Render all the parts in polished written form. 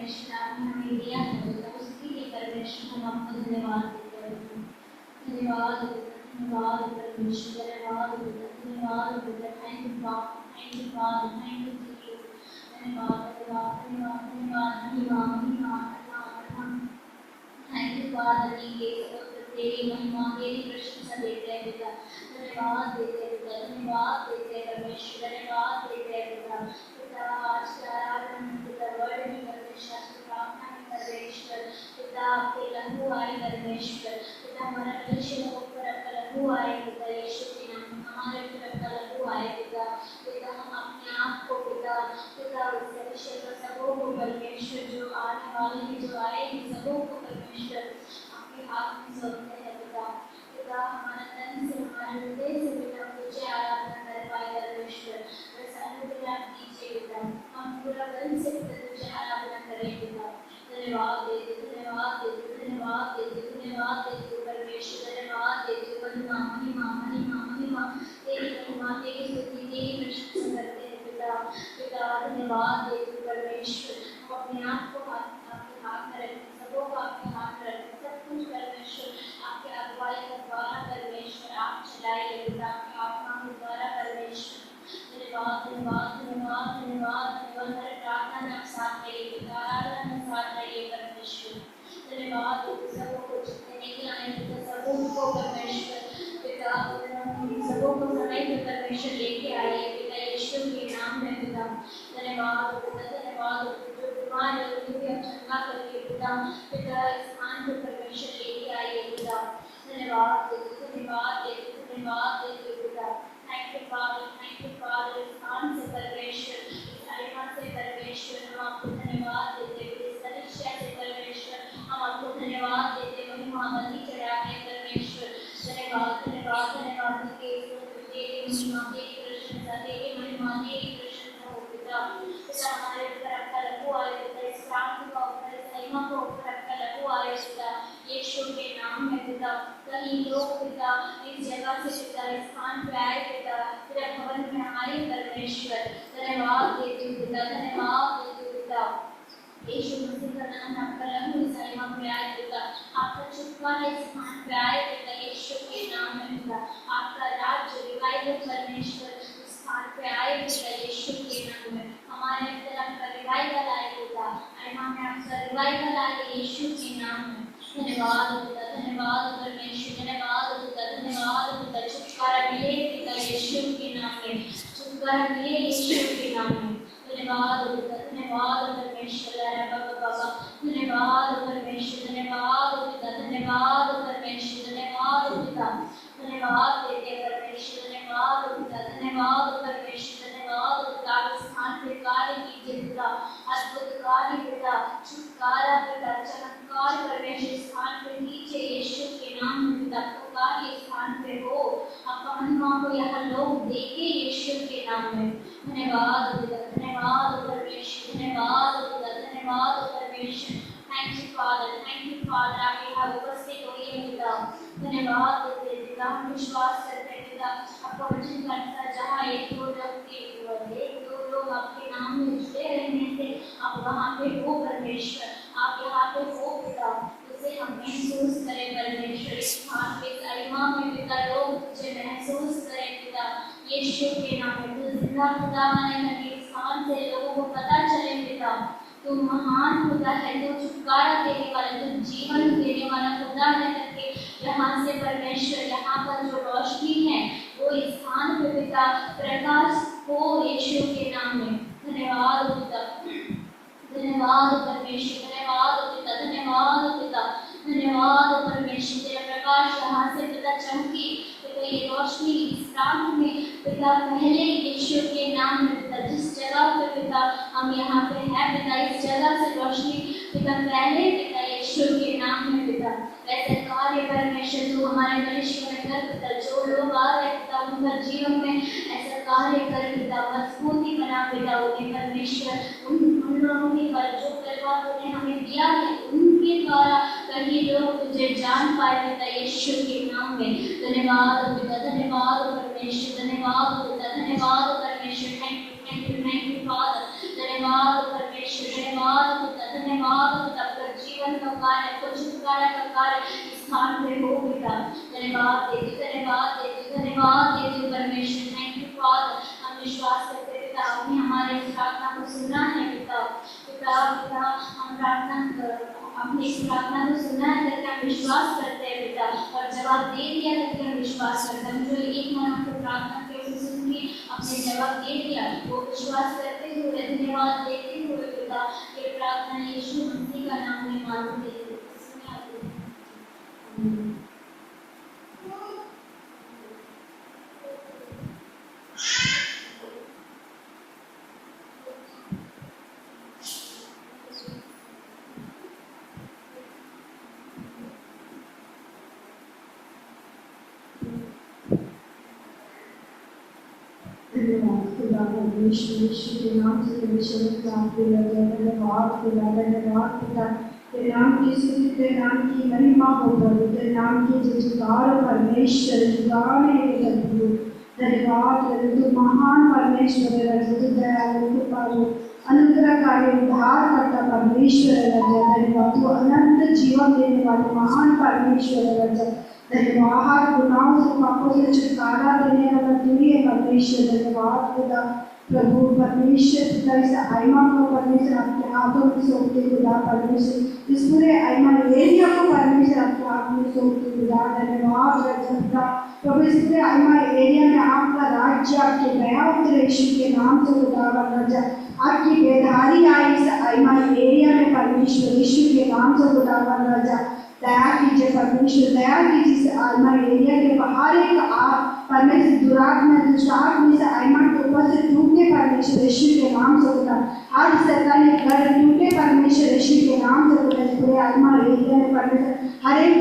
परमेश्वर आपने हमें दिया है पिता, उसके लिए परमेश्वर हम आपको धन्यवाद देते हैं। धन्यवाद धन्यवाद परमेश्वर, धन्यवाद धन्यवाद पिता। Thank you God, thank you God, thank you Jesus. धन्यवाद धन्यवाद धन्यवाद धन्यवाद धन्यवाद धन्यवाद। थैंक यू फादर, तेरी महिमा तेरी प्रशंसा देते हैं पिता। धन्यवाद देते हैं पिता, धन्यवाद देते हैं परमेश्वर, धन्यवाद देते हैं पिता। पिता आज के आराधना में पिता वर्ड में परमेश्वर की प्रार्थना में परमेश्वर पिता आपके लहू आए परमेश्वर पिता, हमारा मनुष्य को ऊपर आपका लहू आए पिता, यीशु के नाम में हमारे ऊपर आपका लहू आए पिता। पिता हम अपने आप को पिता पिता उस मनुष्य को सबों को परमेश्वर जो आने वाले हैं जो आएंगे सबों को परमेश्वर आपके हाथ में सौंपते हैं पिता। पिता हमारा तन से हमारे हृदय से पिता तुझे आराधना कर पाए परमेश्वर, बस अनुग्रह कीजिए पिता, हम पूरा बल से पिता तुझे आराधना करें पिता। धन्यवाद देते धन्यवाद देते धन्यवाद देते धन्यवाद देते परमेश्वर, धन्यवाद देते महिमा महिमा महिमा महिमा तेरी महिमा तेरी स्तुति तेरी प्रशंसा करते हैं पिता। पिता धन्यवाद देते परमेश्वर, हम अपने आप को आपके हाथ में रखते, सबों को आपके हाथ में रखते, सब कुछ परमेश्वर आपके अगुवाई के द्वारा परमेश्वर आप चलाइए पिता, आपके आत्मा के द्वारा परमेश्वर। धन्यवाद धन्यवाद धन्यवाद धन्यवाद धन्यवाद। हर प्रार्थना में आप साथ रहिए पिता, आराधना में साथ रहिए परमेश्वर। धन्यवाद सबों को जितने लेके आए पिता, सबों को परमेश्वर पिता सबों को समय पे परमेश्वर लेके आइए पिता, यीशु के नाम में पिता। धन्यवाद पिता, धन्यवाद जो बीमार है उन्हें भी आप चंगा करिए पिता। पिता इस स्थान पे परमेश्वर लेके आइए पिता। धन्यवाद धन्यवाद धन्यवाद पिता। थैंक यू फादर, इस स्थान से परमेश्वर, इस आत्मा से परमेश्वर हम आपको धन्यवाद देते हैं, इस दृश्य से परमेश्वर हम आपको धन्यवाद देते हैं, महिमा बलि चढ़ाते हैं परमेश्वर। धन्यवाद धन्यवाद धन्यवाद तेरी महिमा तेरी प्रशंसा तेरी महिमा तेरी प्रशंसा हो पिता। पिता हमारे ऊपर आपका लहू आए पिता, इस क्रांति का ऊपर इस महिमा को ऊपर आपका लहू आए पिता, यीशु के नाम में पिता। कहीं लोग पिता इस जगह से पिता इस स्थान पे आए पिता, तेरे भवन में आए परमेश्वर। धन्यवाद देते पिता, धन्यवाद देते पिता। यीशु मसीह का नाम आपका लहू इस महिमा पे आए पिता, आपका छुटकारा इस स्थान पे आए पिता, यीशु के नाम में पिता। आपका राज्य रिवाइवल परमेश्वर इस स्थान पे आए पिता, यीशु के नाम में। हमारे अंदर आपका रिवाइवल आए पिता, महिमा में आपका रिवाइवल आए यीशु के नाम में। धन्यवाद पिता, धन्यवाद परमेश्वर, धन्यवाद पिता, धन्यवाद पिता। छुटकारा मिले पिता यीशु के नाम में, छुटकारा मिले यीशु के नाम में। धन्यवाद पिता, धन्यवाद परमेश्वर, धन्यवाद परमेश्वर, धन्यवाद पिता, धन्यवाद परमेश्वर, धन्यवाद पिता। धन्यवाद देते परमेश्वर, धन्यवाद पिता, धन्यवाद परमेश्वर, धन्यवाद पिता। इस स्थान पे कार्य कीजिए पिता, अद्भुत कार्य पिता, छुटकारा पिता, चमत्कार परमेश्वर स्थान पे कीजिए यीशु के नाम में पिता। तो कार्य स्थान पे हो, आपका महिमा को यहाँ लोग देखे यीशु के नाम में। धन्यवाद पिता, धन्यवाद परमेश्वर, धन्यवाद पिता, धन्यवाद परमेश्वर। थैंक यू फादर, आप यहाँ उपस्थित होइए पिता। धन्यवाद देते पिता, हम विश्वास करते हैं पिता, आपका वचन का अनुसार जहाँ एक दो लोग आपके नाम में जुड़े रहने से आप वहाँ पे हो परमेश्वर, आप यहाँ पे हो पिता। उसे हम महसूस करें परमेश्वर, इस स्थान पे गरिमा में पिता लोग तुझे महसूस करें पिता, यीशु के नाम में। तू जिंदा खुदा बने करके इस स्थान से लोगों को पता चले पिता, तू महान खुदा है, तू छुटकारा देने वाला, तू जीवन देने वाला खुदा है करके यहाँ से परमेश्वर, यहाँ पर जो रोशनी है वो इस स्थान पे पिता प्रकाश हो यीशु के नाम में। धन्यवाद पिता, धन्यवाद परमेश्वर, धन्यवाद पिता, धन्यवाद पिता, धन्यवाद परमेश्वर। तेरा प्रकाश यहाँ से पिता चमकी पिता, ये रोशनी इस रात में पिता पहले यीशु के नाम में पिता, जिस जगह पे पिता हम यहाँ पे हैं पिता, इस जगह से रोशनी पिता पहले पिता यीशु के नाम में पिता। वैसे कार्य परमेश्वर तू हमारे मनुष्य में कर पिता, जो लोग आ रहे पिता उनका जीवन में ऐसा कार्य कर पिता, मजबूती बना पिता उन्हें परमेश्वर। उन लोगों के पर जो करवा तूने हमें दिया है उनके द्वारा कहीं लोग तुझे जान पाए पिता यीशु के नाम में। धन्यवाद पिता, धन्यवाद परमेश्वर, धन्यवाद पिता, धन्यवाद परमेश्वर। थैंक यू फादर, धन्यवाद परमेश्वर, धन्यवाद पिता, धन्यवाद का कार्य, आपको छुटकारा का कार्य इस स्थान पे हो बेटा। धन्यवाद देते, धन्यवाद देते, धन्यवाद देते परमेश्वर। Thank you father. हम विश्वास करते पिता, आपने हमारे इस प्रार्थना को सुना है पिता। पिता पिता हम प्रार्थना अपनी इस प्रार्थना को सुना है करके हम विश्वास करते हैं पिता, और जवाब दे दिया करके हम विश्वास करते हैं। जो एक मन आपको प्रार्थना के उसे सुन के अपने जवाब दे दिया, वो विश्वास करते हुए धन्यवाद देते हुए पिता ये प्रार्थना यीशु मसीह का नाम में मांगते हैं। यीशु के नाम से धन्यवाद पिता। तेरे नाम की स्तुति, तेरे नाम की महिमा हो प्रभु, तेरे नाम की जयकार परमेश्वर धन्यवाद। तू महान परमेश्वर है, तू दयालु, कृपालु, अनुग्रहकारी, उद्धार करता परमेश्वर है। धन्यवाद, तू अनंत जीवन देने वाले महान परमेश्वर है। धन्यवाद, गुनाहों से पापों से छुटकारा देने वाला तू ही है परमेश्वर। धन्यवाद खुदा प्रभु परमेश्वर पिता। इस आइमा को परमेश्वर आपके हाथों में सौंपते खुदा परमेश्वर। इस पूरे आइमा एरिया को परमेश्वर आपके हाथ में सौंपते खुदा। धन्यवाद पिता प्रभु। इस पूरे आइमा एरिया में आपका राज्य, आपके दया उतरे यीशु के नाम से खुदा राजा। आपकी बेदारी आई इस आइमा एरिया में परमेश्वर यीशु के नाम से खुदा राजा। दया कीजिए परमेश्वर, दया कीजिए इस आइमा एरिया के बाहर एक आप परमेश्वर दुरात्मा दुष्टात्मा इस आइमा के ऊपर से टूटे परमेश्वर यीशु के नाम से खुदा। हर शैतानी घर टूटे परमेश्वर यीशु के नाम से खुदा। पूरे आइमा एरिया में परमेश्वर हर एक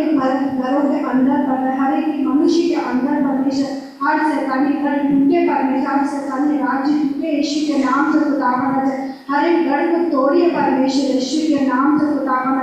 घरों के अंदर हर एक मनुष्य के अंदर परमेश्वर हर शैतानी घर टूटे परमेश्वर, हर शैतानी राज्य टूटे यीशु के नाम से खुदा बना। हर एक गढ़ को तोड़िए परमेश्वर यीशु के नाम से खुदा बना।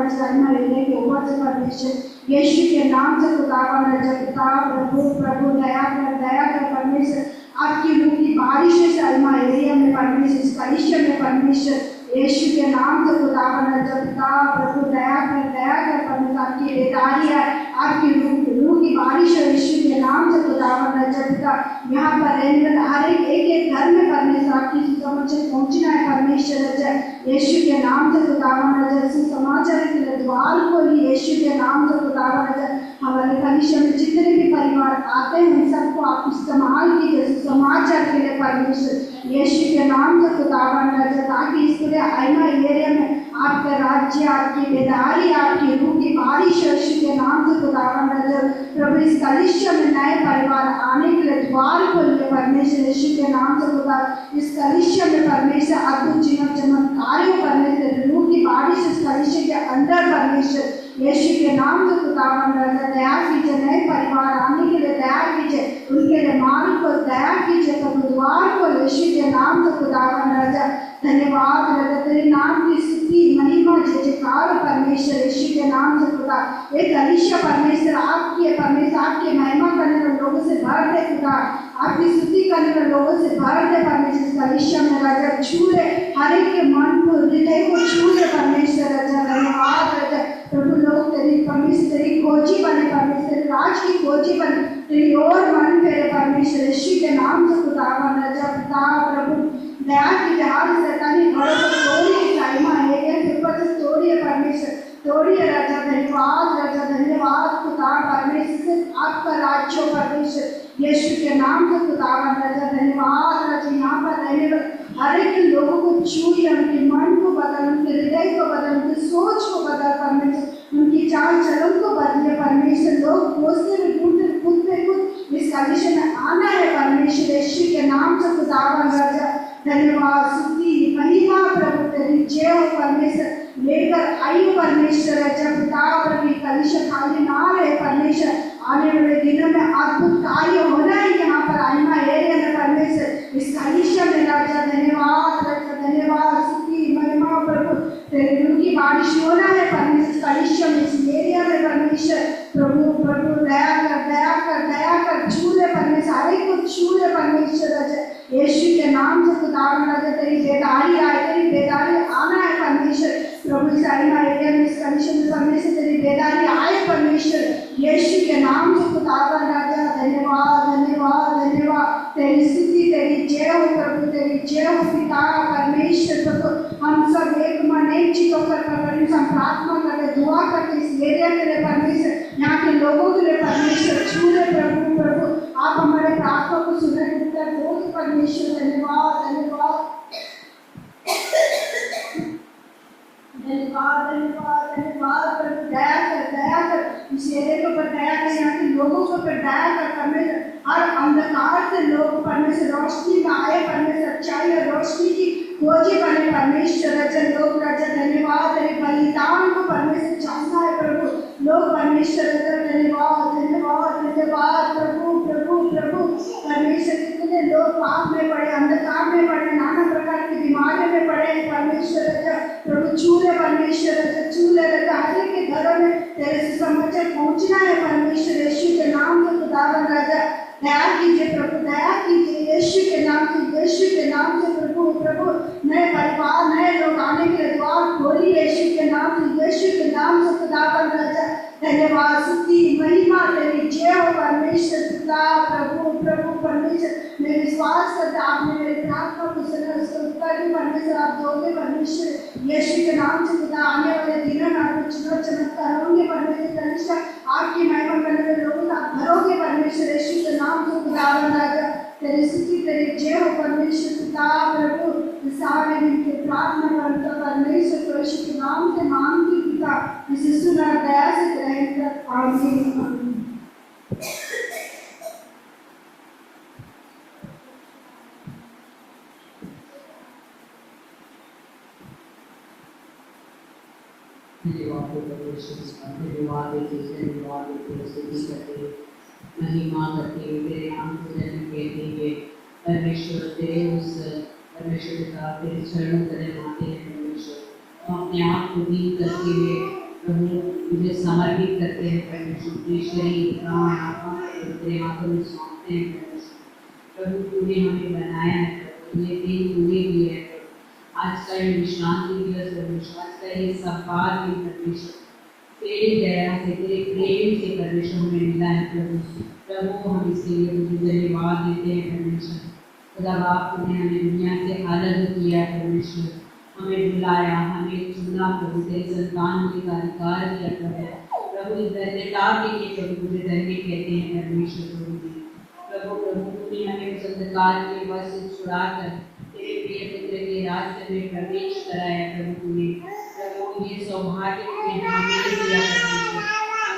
एरिया के ऊपर से परमेश्वर यीशु के नाम से खुदा बना। पिता प्रभु प्रभु दया कर परमेश्वर। आपकी रूह की बारिश है आइमा एरिया में परमेश्वर, इस कलिसिया में परमेश्वर यीशु के नाम से खुदा बना। पिता प्रभु दया कर परमेश्वर। आपकी बेदारी है, आपकी रूह की बारिश है यीशु के नाम से खुदा बना। पिता यहाँ पर रहने वाले हर एक घर में परमेश्वर आपकी सुसमाचार पहुँचना है परमेश्वर यीशु के नाम से खुदा बना। सुसमाचार के लिए द्वार खोलिए यीशु के नाम से खुदा बना। हमारे कलिसिया में जितने भी परिवार आते हैं सबको आप इस्तेमाल कीजिए सुसमाचार के लिए परमेश्वर यीशु के नाम से खुदा बना। ताकि इस पूरे आइमा एरिया में आपका राज्य, आपकी बेदारी, आपकी रूह की बारिश यीशु के नाम से खुदा बना। प्रभु इस कलिसिया में नए परिवार आने के लिए द्वार खोलिए परमेश्वर यीशु के नाम से खुदा। इस कलिसिया में परमेश्वर अद्भुत चमत्कारों परमेश्वर रूह की बारिश इस कलिसिया के अंदर परमेश्वर यीशु के नाम से खुदा बना। दया कीजिए, नए परिवार आने के लिए दया कीजिए, उनके लिए मार्ग को दया कीजिए प्रभु। द्वार को यीशु के नाम से खुदा बना। धन्यवाद तेरे नाम की स्तुति महिमा जयकार परमेश्वर यीशु के नाम से खुदा। एक कलिसिया परमेश्वर आपकी है परमेश्वर, आपकी महिमा करने वाले लोगों से भर दे खुदा, आपकी स्तुति करने वाले लोगों से भर दे परमेश्वर। कलिसिया में राजा छू ले हर एक के मन को, हृदय को छू ले परमेश्वर राजा। धन्यवाद राजा प्रभु। लोग तेरी परमेश्वर तेरी खोजी बने परमेश्वर, राज की खोजी बने, तेरी ओर मन फेरे परमेश्वर यीशु के नाम से खुदा बना। पिता प्रभु दया की जहाज शैतानी घरों को तोड़िए, आइमा एरिया के ऊपर से तोड़िए परमेश्वर, तोड़िए राजा। धन्यवाद राजा, धन्यवाद खुदा परमेश्वर। आपका राज्य परमेश्वर यीशु के नाम से खुदा राजा। धन्यवाद राजा। यहाँ पर रहने वाले हर एक लोगों को छूए, उनके मन को बदल, उनके हृदय को बदल, उनकी सोच को बदल परमेश्वर, उनकी चाल चलन को बदले परमेश्वर। लोग खोजते हुए ढूंढते खुद इस कलिसिया में आना है परमेश्वर यीशु के नाम से खुदा राजा। धन्यवाद स्तुति महिमा प्रभु तेरी जय हो परमेश्वर। लेकर आई परमेश्वर राजा। पिता प्रभु कलिसिया खाली ना रहे परमेश्वर, आने वाले दिनों में अद्भुत कार्य होना है यहाँ पर आइमा एरिया में परमेश्वर, इस कलिसिया में राजा। धन्यवाद राजा, धन्यवाद स्तुति महिमा प्रभु तेरे रूह की बारिश होना है परमेश्वर कलिसिया में, इस एरिया में परमेश्वर। प्रभु प्रभु दया कर छू ले परमेश्वर, हर एक को छू ले परमेश्वर राजा यीशु के नाम से खुदा राजा। तेरी बेदारी आए, तेरी बेदारी आना है परमेश्वर प्रभु साइना एरिया में इस कंडीशन में परमेश्वर तेरी बेदारी आए परमेश्वर यीशु के नाम से खुदावन राजा धन्यवाद धन्यवाद धन्यवाद तेरी स्तुति तेरी जय हो प्रभु तेरी जय हो पिता परमेश्वर प्रभु हम सब एक मन एक चित होकर परमेश्वर हम प्रार्थना करते दुआ करते इस एरिया के लिए परमेश्वर यहाँ के लोगों के लिए परमेश्वर छू ले प्रभु प्रभु आप हमारे प्रार्थना को सुने उत्तर दो परमेश्वर धन्यवाद धन्यवाद धन्यवाद धन्यवाद धन्यवाद प्रभु दया कर इस एरिया के ऊपर दया कर यहाँ के लोगों के ऊपर दया कर परमेश्वर हर अंधकार से लोग परमेश्वर रोशनी में आए परमेश्वर अच्छाई और रोशनी की खोजी बने परमेश्वर राजा लोग राजा धन्यवाद तेरे बलिदान को परमेश्वर चाहता है प्रभु लोग परमेश्वर राजा धन्यवाद धन्यवाद धन्यवाद प्रभु प्रभु प्रभु परमेश्वर कितने लोग पाप में पड़े अंधकार में पड़े नाना प्रकार की बीमारियों में पड़े परमेश्वर राजा प्रभु छूले परमेश्वर राजा छूले राजा हर एक के घरों में तेरे से समाचार पहुंचना है परमेश्वर यीशु के नाम से खुदावन राजा दया कीजिए प्रभु दया कीजिए यीशु के नाम से प्रभु प्रभु नए परिवार नए लोग आने के लिए द्वार खोली यीशु के नाम से खुदावन राजा धन्यवाद स्तुति महिमा तेरी जय हो परमेश्वर पिता प्रभु प्रभु परमेश्वर मैं विश्वास करता आपने मेरी प्रार्थना को सुना उसका उत्तर भी परमेश्वर आप दोगे परमेश्वर यीशु के नाम से खुदा आने वाले दिनों में आप कुछ चमत्कार होंगे परमेश्वर कनिष्ठा आपकी महिमा करने वाले लोगों का भरोगे परमेश्वर यीशु के नाम से खुदावन राजा तेरी स्तुति तेरी जय हो परमेश्वर पिता प्रभु सारे दिन के प्रार्थना करता परमेश्वर को यीशु के नाम से मांगती पिता इस सुना दया से ग्रहण कर आमीन। महिमा करते हुए तेरे नाम को जन्म कहते हुए परमेश्वर तेरे उस परमेश्वर का तेरे चरणों तरह आते हैं परमेश्वर हम अपने आप को दीन करते हुए प्रभु तुझे समर्पित करते हैं परमेश्वर तेरे शरीर प्राण आत्मा तेरे हाथों में सौंपते हैं परमेश्वर प्रभु तूने हमें बनाया है प्रभु ये दिन तूने दिए है आज का ये विश्रांति दिवस परमेश्वर आज का ये संवाद भी परमेश्वर तेरी दया से तेरे प्रेम से परमेश्वर हमें मिला है प्रभु प्रभु हम इसके लिए तुझे धन्यवाद देते हैं परमेश्वर खुदा बाप तूने हमें दुनिया से अलग किया है परमेश्वर हमें बुलाया हमें चुना प्रभु तेरे संतान होने का अधिकार दिया प्रभु इस धन्यता के लिए प्रभु तुझे धन्य कहते हैं परमेश्वर प्रभु प्रभु तूने हमें उस अंधकार के वश से छुड़ाकर तेरे प्रिय पुत्र के राज्य में प्रवेश कराया प्रभु तूने प्रभु ये सौभाग्य तुझे हमें दिया परमेश्वर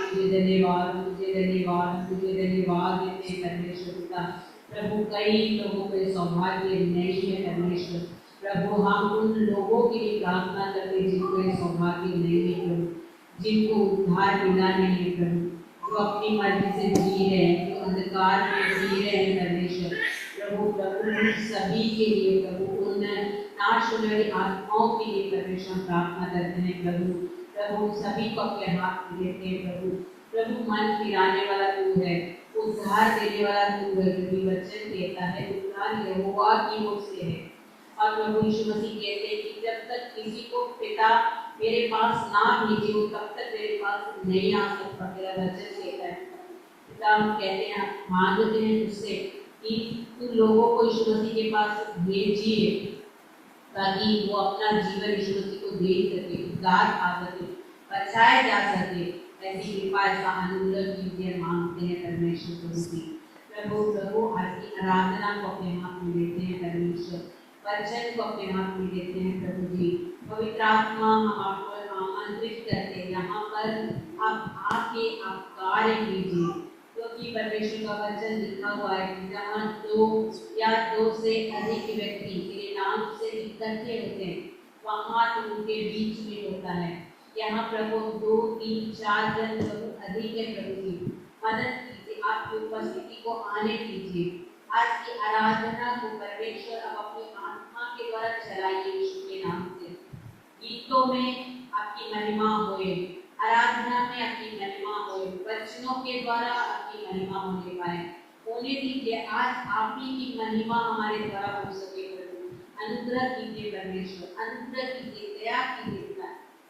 तुझे धन्यवाद तुझे धन्यवाद देते हैं परमेश्वर पिता प्रभु कई लोगों को सौभाग्य नहीं है परमेश्वर प्रभु हम उन लोगों के लिए प्रार्थना करते हैं जिनको ये सौभाग्य नहीं है प्रभु जिनको उद्धार मिला नहीं है प्रभु जो अपनी मर्जी से जी रहे हैं जो अंधकार में जी रहे हैं परमेश्वर प्रभु प्रभु उन सभी के लिए प्रभु उन नाश होने वाली आत्माओं के लिए परमेश्वर प्रार्थना करते हैं प्रभु प्रभु सभी को अपने हाथ में देते हैं प्रभु प्रभु मन फिराने वाला तू है उद्धार देने वाला तू है क्योंकि वचन कहता है उद्धार यहोवा की ओर से है और प्रभु यीशु मसीह कहते हैं कि जब तक किसी को पिता मेरे पास ना भेजे हो तब तक मेरे पास नहीं आ सकता मेरा वचन कहता है पिता हम कहते हैं मांगते हैं उससे कि तू लोगों को यीशु मसीह के पास भेजिए ताकि वो अपना जीवन यीशु मसीह को दे सके उद्धार पा सके बचाया जा सके ऐसी कृपा ऐसा अनुग्रह कीजिए मांगते हैं परमेश्वर प्रभु प्रभु आज की आराधना को अपने हाथ में लेते हैं परमेश्वर वचन को अपने हाथ में लेते हैं प्रभु जी पवित्र आत्मा हम आपको आमंत्रित करते हैं यहाँ पर आप आके आप कार्य कीजिए क्योंकि परमेश्वर का वचन लिखा हुआ है कि जहाँ दो या दो से अधिक व्यक्ति तेरे नाम से इकट्ठे होते हैं वहाँ तो उनके बीच में होता है यहाँ प्रभु 2, 3, 4 जन प्रभु अधिक है प्रभु जी मदद कीजिए आपकी उपस्थिति को आने दीजिए आज की आराधना को परमेश्वर अब अपनी आत्मा के द्वारा चलाइए यीशु के नाम से गीतों में आपकी महिमा होए आराधना में आपकी महिमा होए वचनों के द्वारा आपकी महिमा होने पाए होने दीजिए आज आप ही की महिमा हमारे द्वारा हो सके प्रभु अनुग्रह कीजिए परमेश्वर अनुग्रह कीजिए दया कीजिए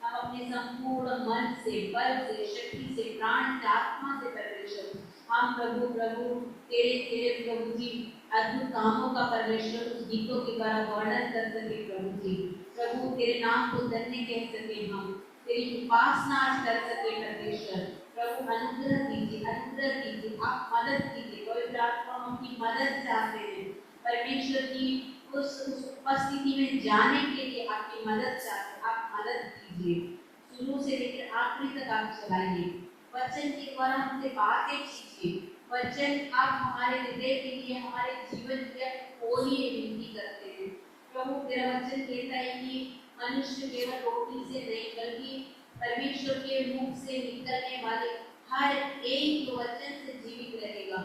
हम अपने संपूर्ण मन से, बल से, शक्ति से, प्राण से, आत्मा से परमेश्वर हम प्रभु तेरे तेरे प्रभु जी अद्भुत कामों का परमेश्वर उस गीतों के द्वारा वर्णन कर सके प्रभु तेरे नाम को धन्य कह सके, हम तेरी उपासना कर सके परमेश्वर। प्रभु अनुग्रह कीजिए, आप मदद कीजिए। पवित्र आत्मा हम की मदद चाहते हैं परमेश्वर की उस उपस्थिति में जाने के लिए आपकी मदद चाहते हैं। आप मदद कीजिए, शुरू से लेकर आखिरी तक आप चलाइए। वचन के द्वारा हमसे बातें कीजिए। वचन आप हमारे हृदय के लिए, हमारे जीवन के खोलिए, विनती करते हैं प्रभु। तेरा वचन कहता है कि मनुष्य केवल रोटी से नहीं बल्कि परमेश्वर के मुख से निकलने वाले हर एक वचन से जीवित रहेगा।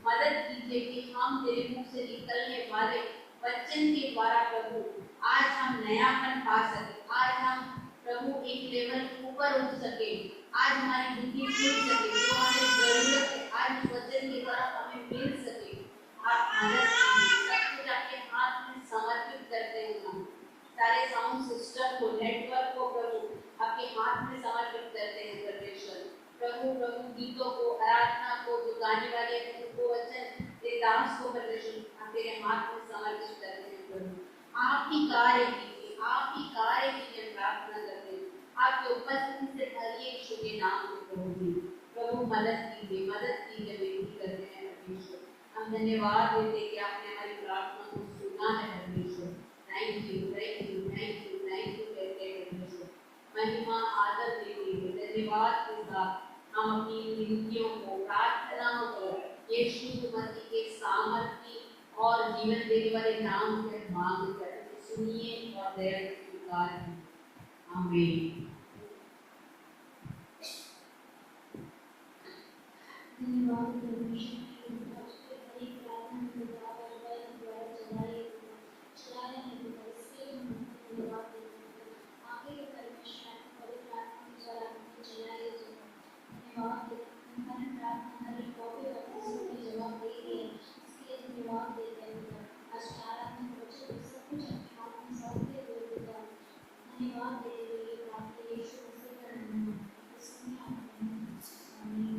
मदद कीजिए कि हम तेरे मुख से निकलने वाले वचन के द्वारा प्रभु आज हम नयापन पा सके, आज हम प्रभु एक लेवल ऊपर उठ सके, आज हमारी बुद्धि खुल सके, जो हमें जरूरत है आज वचन के द्वारा हमें मिल सके। आप मदद कीजिए, सब कुछ आपके हाथ में समर्पित करते हैं। हम सारे साउंड सिस्टम को, नेटवर्क को प्रभु आपके हाथ में समर्पित करते हैं परमेश्वर। प्रभु गीतों को, आराधना को, जो गाने वाले हैं उनको, वचन तेरे दास को परमेश्वर आप तेरे हाथ में समर्पित करते हैं प्रभु। आप ही कार्य कीजिए, आप ही कार्य कीजिए, प्रार्थना करते हैं। आपके उपस्थिति से भरिए यीशु के नाम में प्रभु मदद कीजिए, विनती करते हैं परमेश्वर। हम धन्यवाद देते कि आपने हमारी प्रार्थना को सुना है परमेश्वर। थैंक यू कहते हैं परमेश्वर। महिमा आदर देते हुए धन्यवाद के साथ हम अपनी विनतियों को, प्रार्थनाओं को यीशु मसीह के सामर्थ्य और जीवन देने वाले नाम से मांग कर सुनिए और दया से स्वीकार कीजिए। आमीन। धन्यवाद परमेश्वर की उसके हरी प्रार्थना के द्वारा चलाए हैं इसके हम धन्यवाद देते हैं। आगे परमेश्वर पवित्र आत्मा के द्वारा हमें चलाए धन्यवाद देते हैं। प्रार्थना हरी कॉपी अपने जवाब दे रही है, इसके लिए धन्यवाद देते हैं। आज आराधना बच्चे सब कुछ अपने हाथ में सौंपते हुए धन्यवाद देते हुए प्रार्थना यीशु मसीह का नाम में इसमें आमीन।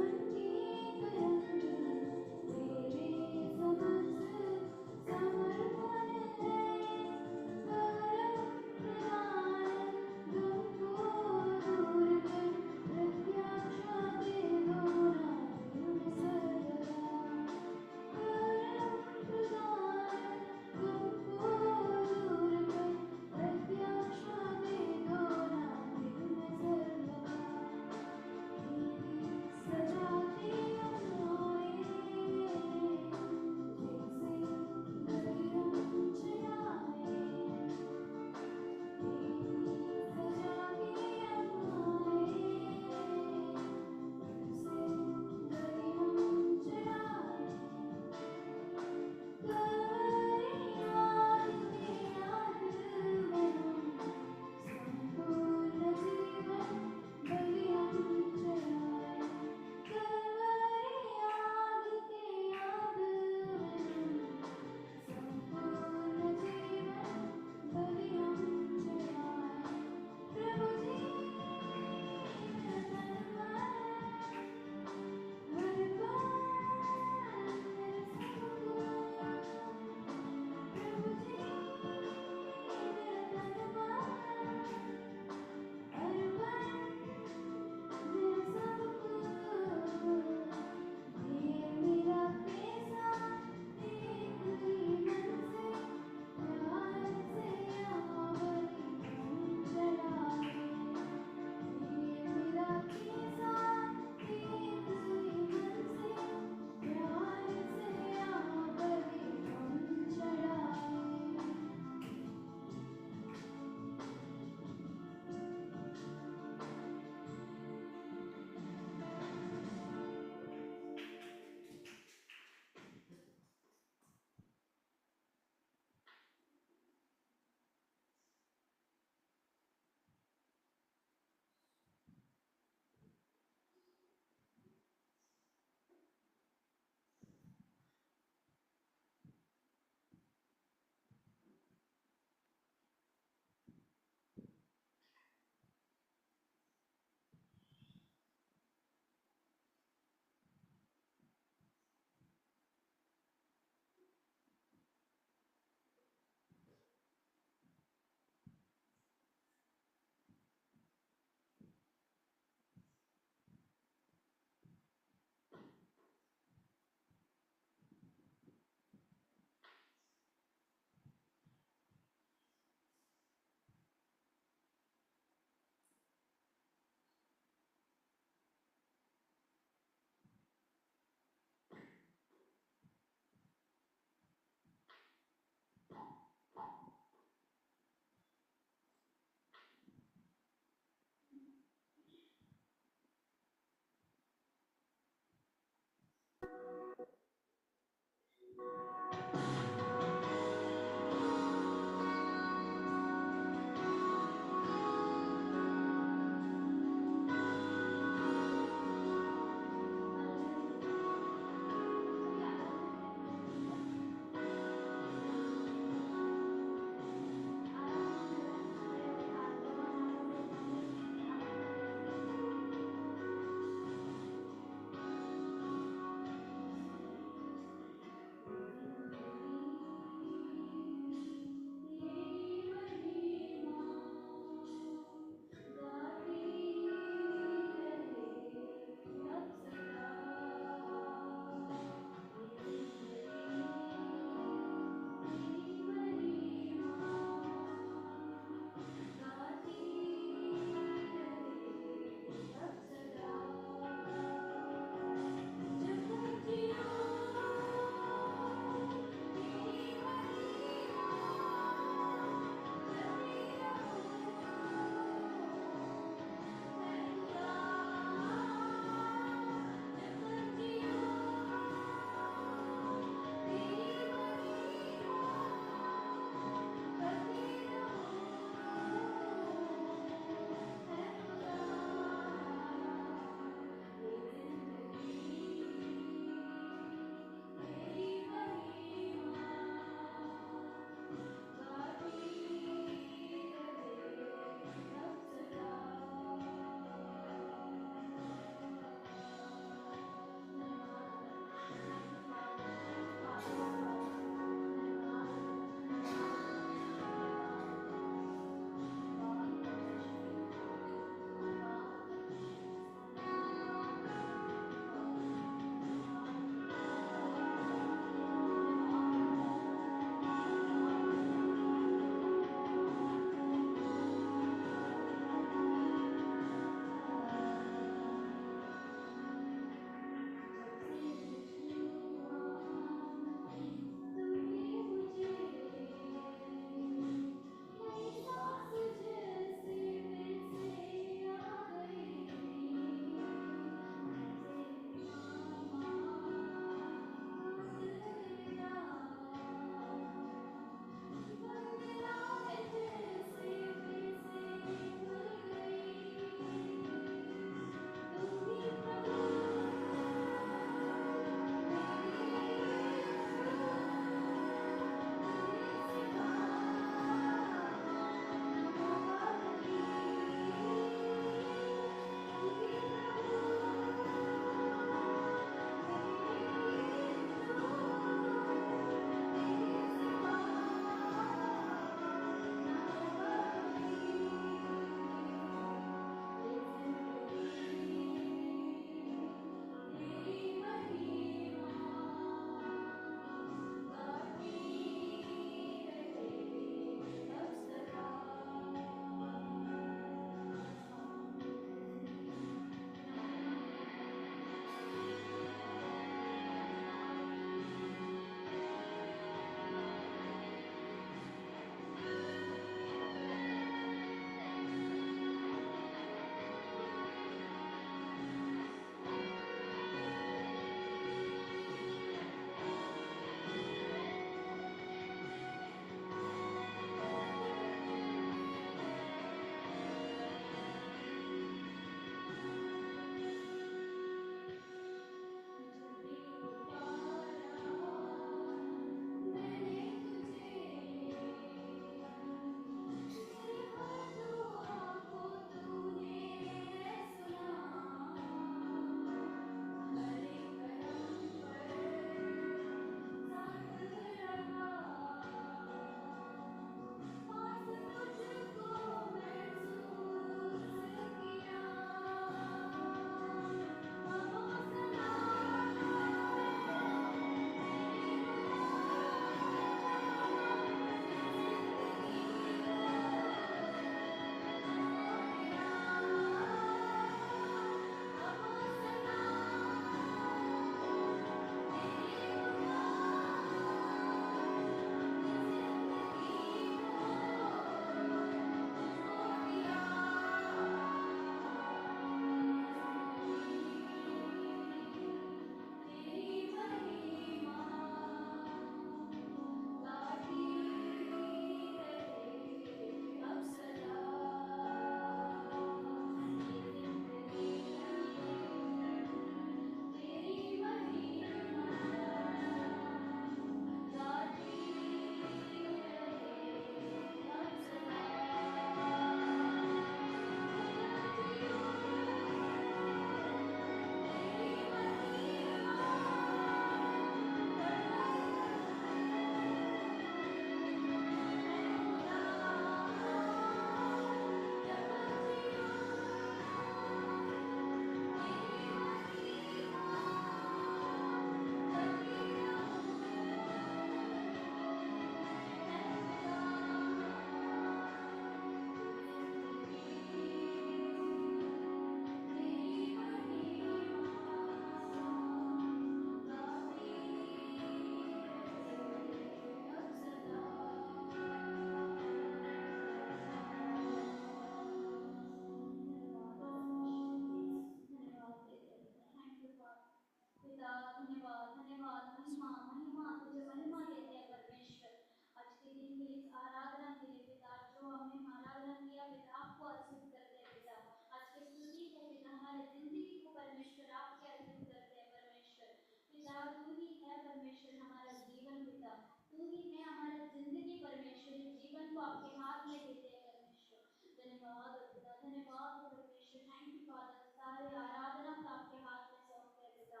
धन्यवाद धन्यवाद। महिमा महिमा तुझे महिमा देते हैं परमेश्वर। आज के दिन के इस आराधना के लिए पिता, जो हमने आराधना किया पिता, आपको अर्पित करते हैं पिता। आज के स्तुति है पिता, हमारे जिंदगी को परमेश्वर आपके अर्पित करते हैं परमेश्वर। पिता तू ही है परमेश्वर हमारा जीवन पिता, तू ही है हमारी जिंदगी परमेश्वर। जीवन को आपके हाथ में देते हैं परमेश्वर। धन्यवाद पिता, धन्यवाद परमेश्वर। Thank you father. सारे आराधना को आपके हाथ में सौंपते हैं पिता।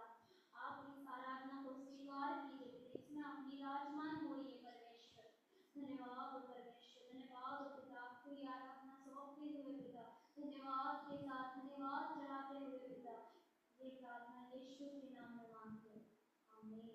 आप इस आराधना को स्वीकार कीजिए पिता, इसमें आप विराजमान होइए परमेश्वर। धन्यवाद परमेश्वर, धन्यवाद पिता। आपको ये आराधना सौंपते हुए पिता, धन्यवाद के साथ धन्यवाद चढ़ाते हुए पिता, ये प्रार्थना यीशु के नाम में मांगते हैं। आमीन।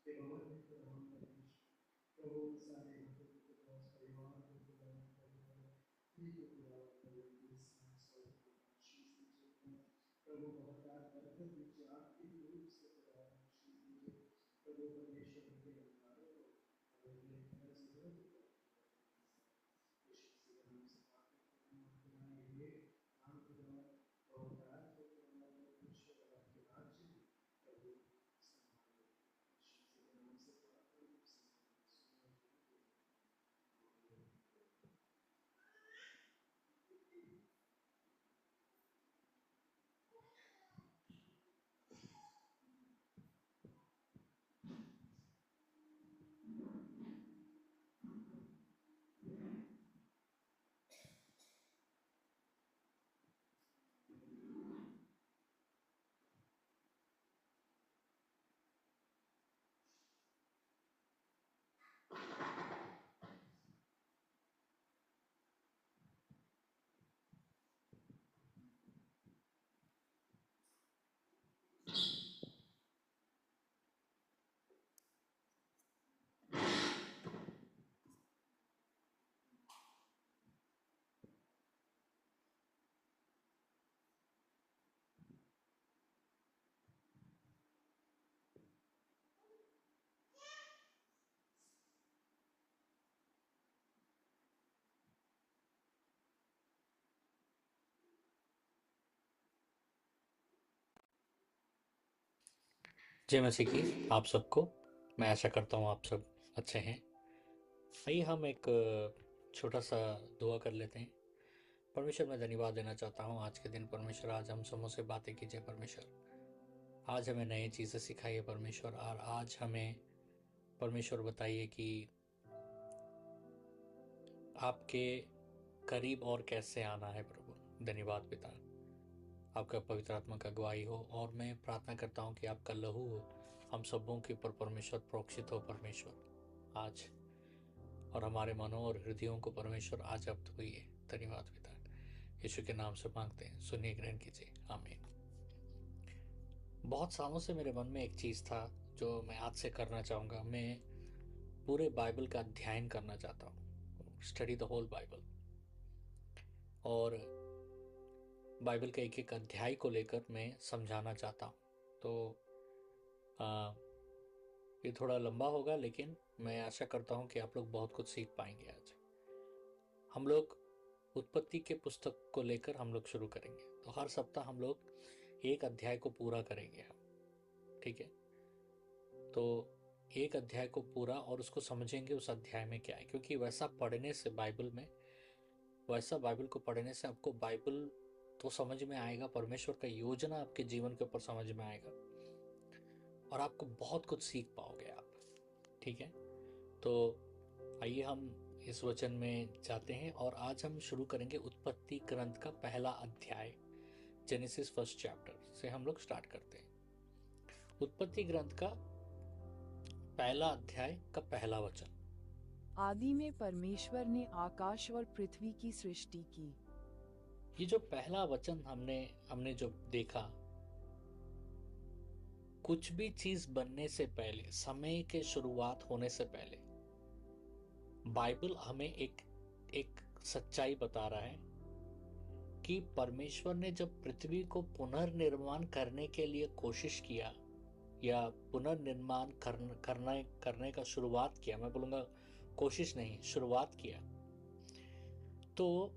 तेरे भवन में आया हूँ, बेटा अर्पण लाया हूँ। तेरे भवन में आया हूँ, बेटा अर्पण लाया हूँ। जो भी तूने दिया करता हूँ तेरा शुक्रिया। जो भी है तूने दिया करता हूँ तेरा शुक्रिया। मेरे यीशु, जय मसीह की आप सबको। मैं आशा करता हूँ आप सब अच्छे हैं। आइए हम एक छोटा सा दुआ कर लेते हैं। परमेश्वर मैं धन्यवाद देना चाहता हूँ आज के दिन। परमेश्वर आज हम सबों से बातें कीजिए परमेश्वर। आज हमें नई चीज़ें सिखाइए परमेश्वर। और आज हमें परमेश्वर बताइए कि आपके करीब और कैसे आना है प्रभु। धन्यवाद पिता। आपका पवित्र आत्मा का अगुवाई हो। और मैं प्रार्थना करता हूँ कि आपका लहू हम सबों के ऊपर परमेश्वर प्रोक्षित हो परमेश्वर आज, और हमारे मनों और हृदयों को परमेश्वर आज अब हुई है। धन्यवाद पिता, यीशु के नाम से मांगते हैं, सुनिए, ग्रहण कीजिए, आमीन। बहुत सालों से मेरे मन में एक चीज़ था जो मैं आज से करना चाहूँगा। मैं पूरे बाइबल का अध्ययन करना चाहता हूँ, स्टडी द होल बाइबल, और बाइबल के एक एक अध्याय को लेकर मैं समझाना चाहता हूँ। तो ये थोड़ा लंबा होगा, लेकिन मैं आशा करता हूँ कि आप लोग बहुत कुछ सीख पाएंगे। आज हम लोग उत्पत्ति के पुस्तक को लेकर हम लोग शुरू करेंगे। तो हर सप्ताह हम लोग एक अध्याय को पूरा करेंगे हम, ठीक है? तो एक अध्याय को पूरा और उसको समझेंगे उस अध्याय में क्या है, क्योंकि वैसा पढ़ने से बाइबल को पढ़ने से आपको बाइबल तो समझ में आएगा, परमेश्वर का योजना आपके जीवन के ऊपर समझ में आएगा, और आपको बहुत कुछ सीख पाओगे आप, ठीक है? तो आइए हम इस वचन में जाते हैं, और आज हम शुरू करेंगे उत्पत्ति ग्रंथ का पहला अध्याय, जेनेसिस फर्स्ट चैप्टर से हम लोग स्टार्ट करते हैं। उत्पत्ति ग्रंथ का पहला अध्याय का पहला वचन। आदि में परमेश्वर ने आकाश और पृथ्वी की सृष्टि की। ये जो पहला वचन हमने जो देखा, कुछ भी चीज बनने से पहले, समय के शुरुआत होने से पहले, बाइबल हमें एक सच्चाई बता रहा है कि परमेश्वर ने जब पृथ्वी को पुनर्निर्माण करने के लिए कोशिश किया, या पुनर्निर्माण करने का शुरुआत किया, मैं बोलूंगा कोशिश नहीं, शुरुआत किया, तो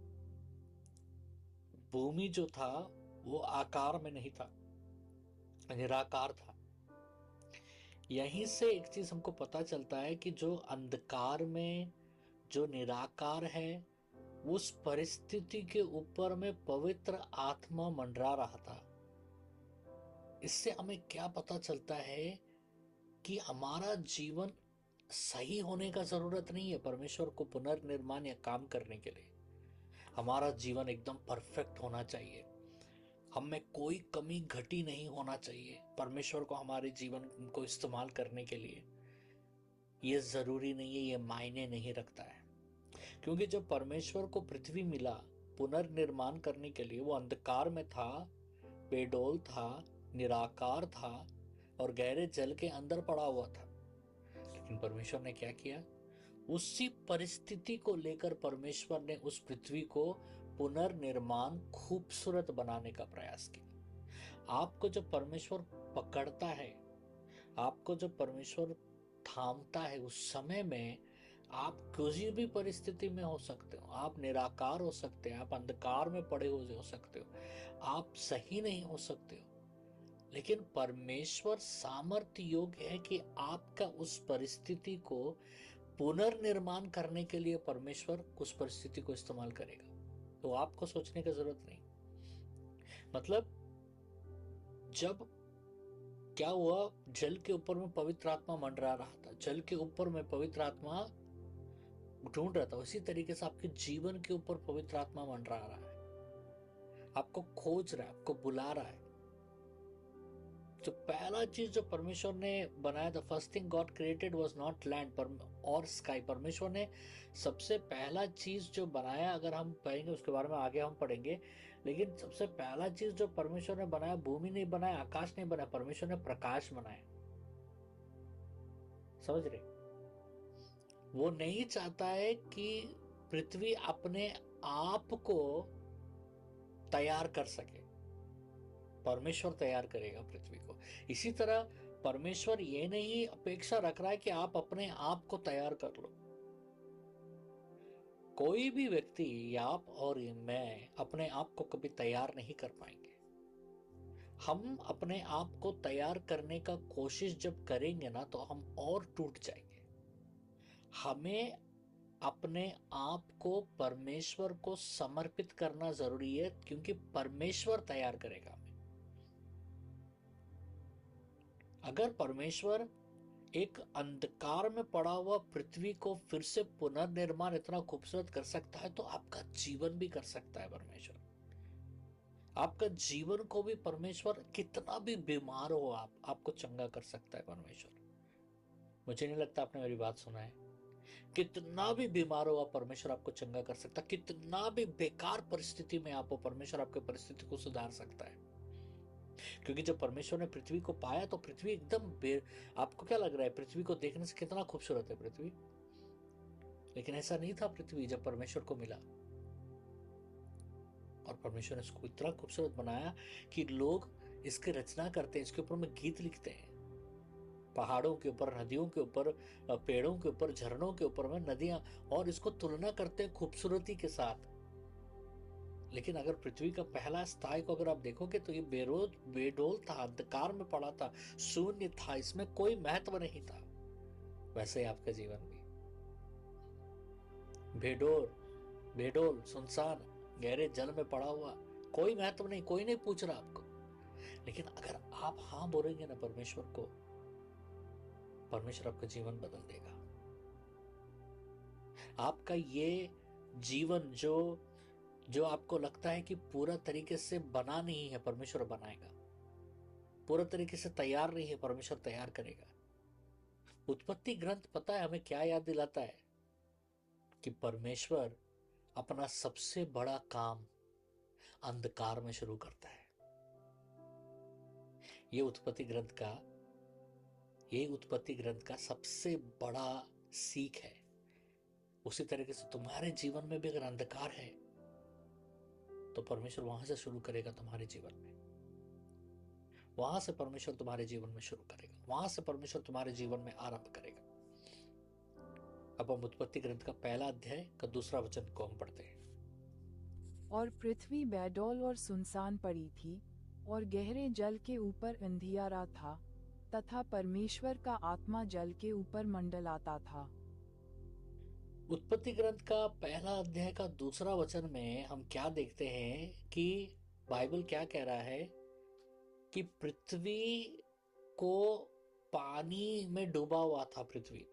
भूमि जो था वो आकार में नहीं था, निराकार था। यहीं से एक चीज हमको पता चलता है कि जो अंधकार में, जो निराकार है, उस परिस्थिति के ऊपर में पवित्र आत्मा मंडरा रहा था। इससे हमें क्या पता चलता है कि हमारा जीवन सही होने का जरूरत नहीं है परमेश्वर को पुनर्निर्माण या काम करने के लिए। हमारा जीवन एकदम परफेक्ट होना चाहिए, हम में कोई कमी घटी नहीं होना चाहिए परमेश्वर को हमारे जीवन को इस्तेमाल करने के लिए। ये जरूरी नहीं है, ये मायने नहीं रखता है, क्योंकि जब परमेश्वर को पृथ्वी मिला पुनर्निर्माण करने के लिए, वो अंधकार में था, बेडौल था, निराकार था, और गहरे जल के अंदर पड़ा हुआ था। लेकिन परमेश्वर ने क्या किया? उसी परिस्थिति को लेकर परमेश्वर ने उस पृथ्वी को पुनर्निर्माण खूबसूरत बनाने का प्रयास किया। आपको जब परमेश्वर पकड़ता है, आपको जब परमेश्वर थामता है, उस समय में आप किसी भी परिस्थिति में हो सकते हो, आप निराकार हो सकते हैं, आप अंधकार में पड़े हुए हो सकते हो, आप सही नहीं हो सकते हो, लेकिन परमेश्वर सामर्थ्य योग्य है कि आपका उस परिस्थिति को पुनर्निर्माण करने के लिए परमेश्वर उस परिस्थिति को इस्तेमाल करेगा। तो आपको सोचने की जरूरत नहीं। मतलब जब क्या हुआ, जल के ऊपर में पवित्र आत्मा मंडरा रहा था, जल के ऊपर में पवित्र आत्मा ढूंढ रहा था, उसी तरीके से आपके जीवन के ऊपर पवित्र आत्मा मंडरा रहा है, आपको खोज रहा है, आपको बुला रहा है। जो पहला चीज जो परमेश्वर ने बनाया, the first thing God created was not land और स्काई। परमेश्वर ने सबसे पहला चीज जो बनाया, अगर हम पढ़ेंगे उसके बारे में आगे हम पढ़ेंगे, लेकिन सबसे पहला चीज जो परमेश्वर ने बनाया, भूमि नहीं बनाया, आकाश नहीं बनाया, परमेश्वर ने प्रकाश बनाया। समझ रहे? वो नहीं चाहता है कि पृथ्वी अपने आप को तैयार कर सके, परमेश्वर तैयार करेगा पृथ्वी को। इसी तरह परमेश्वर ये नहीं अपेक्षा रख रहा है कि आप अपने आप को तैयार कर लो। कोई भी व्यक्ति, आप और मैं, अपने आप को कभी तैयार नहीं कर पाएंगे। हम अपने आप को तैयार करने का कोशिश जब करेंगे ना, तो हम और टूट जाएंगे। हमें अपने आप को परमेश्वर को समर्पित करना जरूरी है, क्योंकि परमेश्वर तैयार करेगा हमें। अगर परमेश्वर एक अंधकार में पड़ा हुआ पृथ्वी को फिर से पुनर्निर्माण इतना खूबसूरत कर सकता है, तो आपका जीवन भी कर सकता है परमेश्वर। आपका जीवन को भी परमेश्वर, कितना भी बीमार हो आपको चंगा कर सकता है परमेश्वर। मुझे नहीं लगता आपने मेरी बात सुना है। कितना भी बीमार हो परमेश्वर आपको चंगा कर सकता है। कितना भी बेकार परिस्थिति में आप हो, परमेश्वर आपके परिस्थिति को सुधार सकता है। क्योंकि जब परमेश्वर ने पृथ्वी को पाया तो पृथ्वी एकदम आपको क्या लग रहा है, पृथ्वी को देखने से कितना खूबसूरत है पृथ्वी? लेकिन ऐसा नहीं था पृथ्वी जब परमेश्वर को मिला। और परमेश्वर ने इसको इतना खूबसूरत बनाया कि लोग इसकी रचना करते हैं, इसके ऊपर में गीत लिखते हैं। पहाड़ों के ऊपर, नदियों के ऊपर, पेड़ों के ऊपर, झरनों के ऊपर में नदियां, और इसको तुलना करते हैं खूबसूरती के साथ। लेकिन अगर पृथ्वी का पहला स्थाई को अगर आप देखोगे तो ये बेडोल था, अंधकार में पड़ा था, शून्य था, इसमें कोई महत्व नहीं था। वैसे ही आपका जीवन भी बेडोल, सुनसान, गहरे जल में पड़ा हुआ, कोई महत्व नहीं, कोई नहीं पूछ रहा आपको। लेकिन अगर आप हां बोलेंगे ना परमेश्वर को, परमेश्वर आपका जीवन बदल देगा। आपका ये जीवन जो आपको लगता है कि पूरा तरीके से बना नहीं है, परमेश्वर बनाएगा। पूरा तरीके से तैयार नहीं है, परमेश्वर तैयार करेगा। उत्पत्ति ग्रंथ पता है हमें क्या याद दिलाता है? कि परमेश्वर अपना सबसे बड़ा काम अंधकार में शुरू करता है। ये उत्पत्ति ग्रंथ का सबसे बड़ा सीख है। उसी तरीके से तुम्हारे जीवन में भी अगर अंधकार है तो परमेश्वर वहां से शुरू करेगा तुम्हारे जीवन में। वहां से परमेश्वर तुम्हारे जीवन में शुरू करेगा, वहां से परमेश्वर तुम्हारे जीवन में आरंभ करेगा। अब हम उत्पत्ति ग्रंथ का पहला अध्याय का दूसरा वचन को हम पढ़ते हैं। और पृथ्वी बेडौल और सुनसान पड़ी थी, और गहरे जल के ऊपर अंधियारा था, तथा परमेश्वर का आत्मा जल के ऊपर मंडलाता था। उत्पत्ति ग्रंथ का पहला अध्याय का दूसरा वचन में हम क्या देखते हैं कि बाइबल क्या कह रहा है कि पृथ्वी को पानी में डूबा हुआ था पृथ्वी,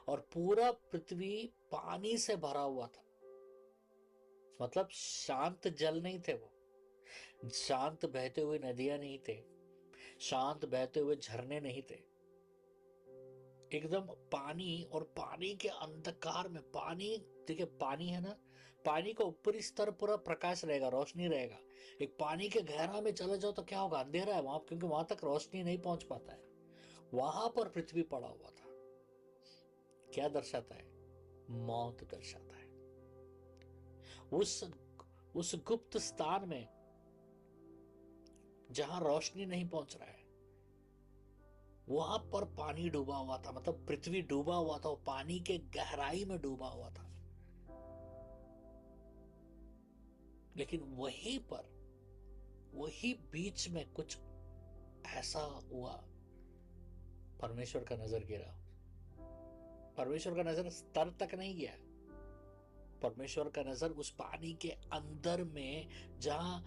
और पूरा पृथ्वी पानी से भरा हुआ था। मतलब शांत जल नहीं थे वो, शांत बहते हुए नदियां नहीं थे, शांत बहते हुए झरने नहीं थे। एकदम पानी, और पानी के अंधकार में, पानी देखिए, पानी है ना, पानी का ऊपरी स्तर पूरा प्रकाश रहेगा, रोशनी रहेगा। एक पानी के गहरा में चले जाओ तो क्या होगा, अंधेरा है वहां, क्योंकि वहां तक रोशनी नहीं पहुंच पाता है। वहां पर पृथ्वी पड़ा हुआ था। क्या दर्शाता है? मौत दर्शाता है। उस गुप्त स्थान में जहां रोशनी नहीं पहुंच रहा है, वहां पर पानी डूबा हुआ था। मतलब पृथ्वी डूबा हुआ था, वो पानी के गहराई में डूबा हुआ था। लेकिन वही बीच में कुछ ऐसा हुआ, परमेश्वर का नजर गिरा। परमेश्वर का नजर स्तर तक नहीं गया, परमेश्वर का नजर उस पानी के अंदर में, जहां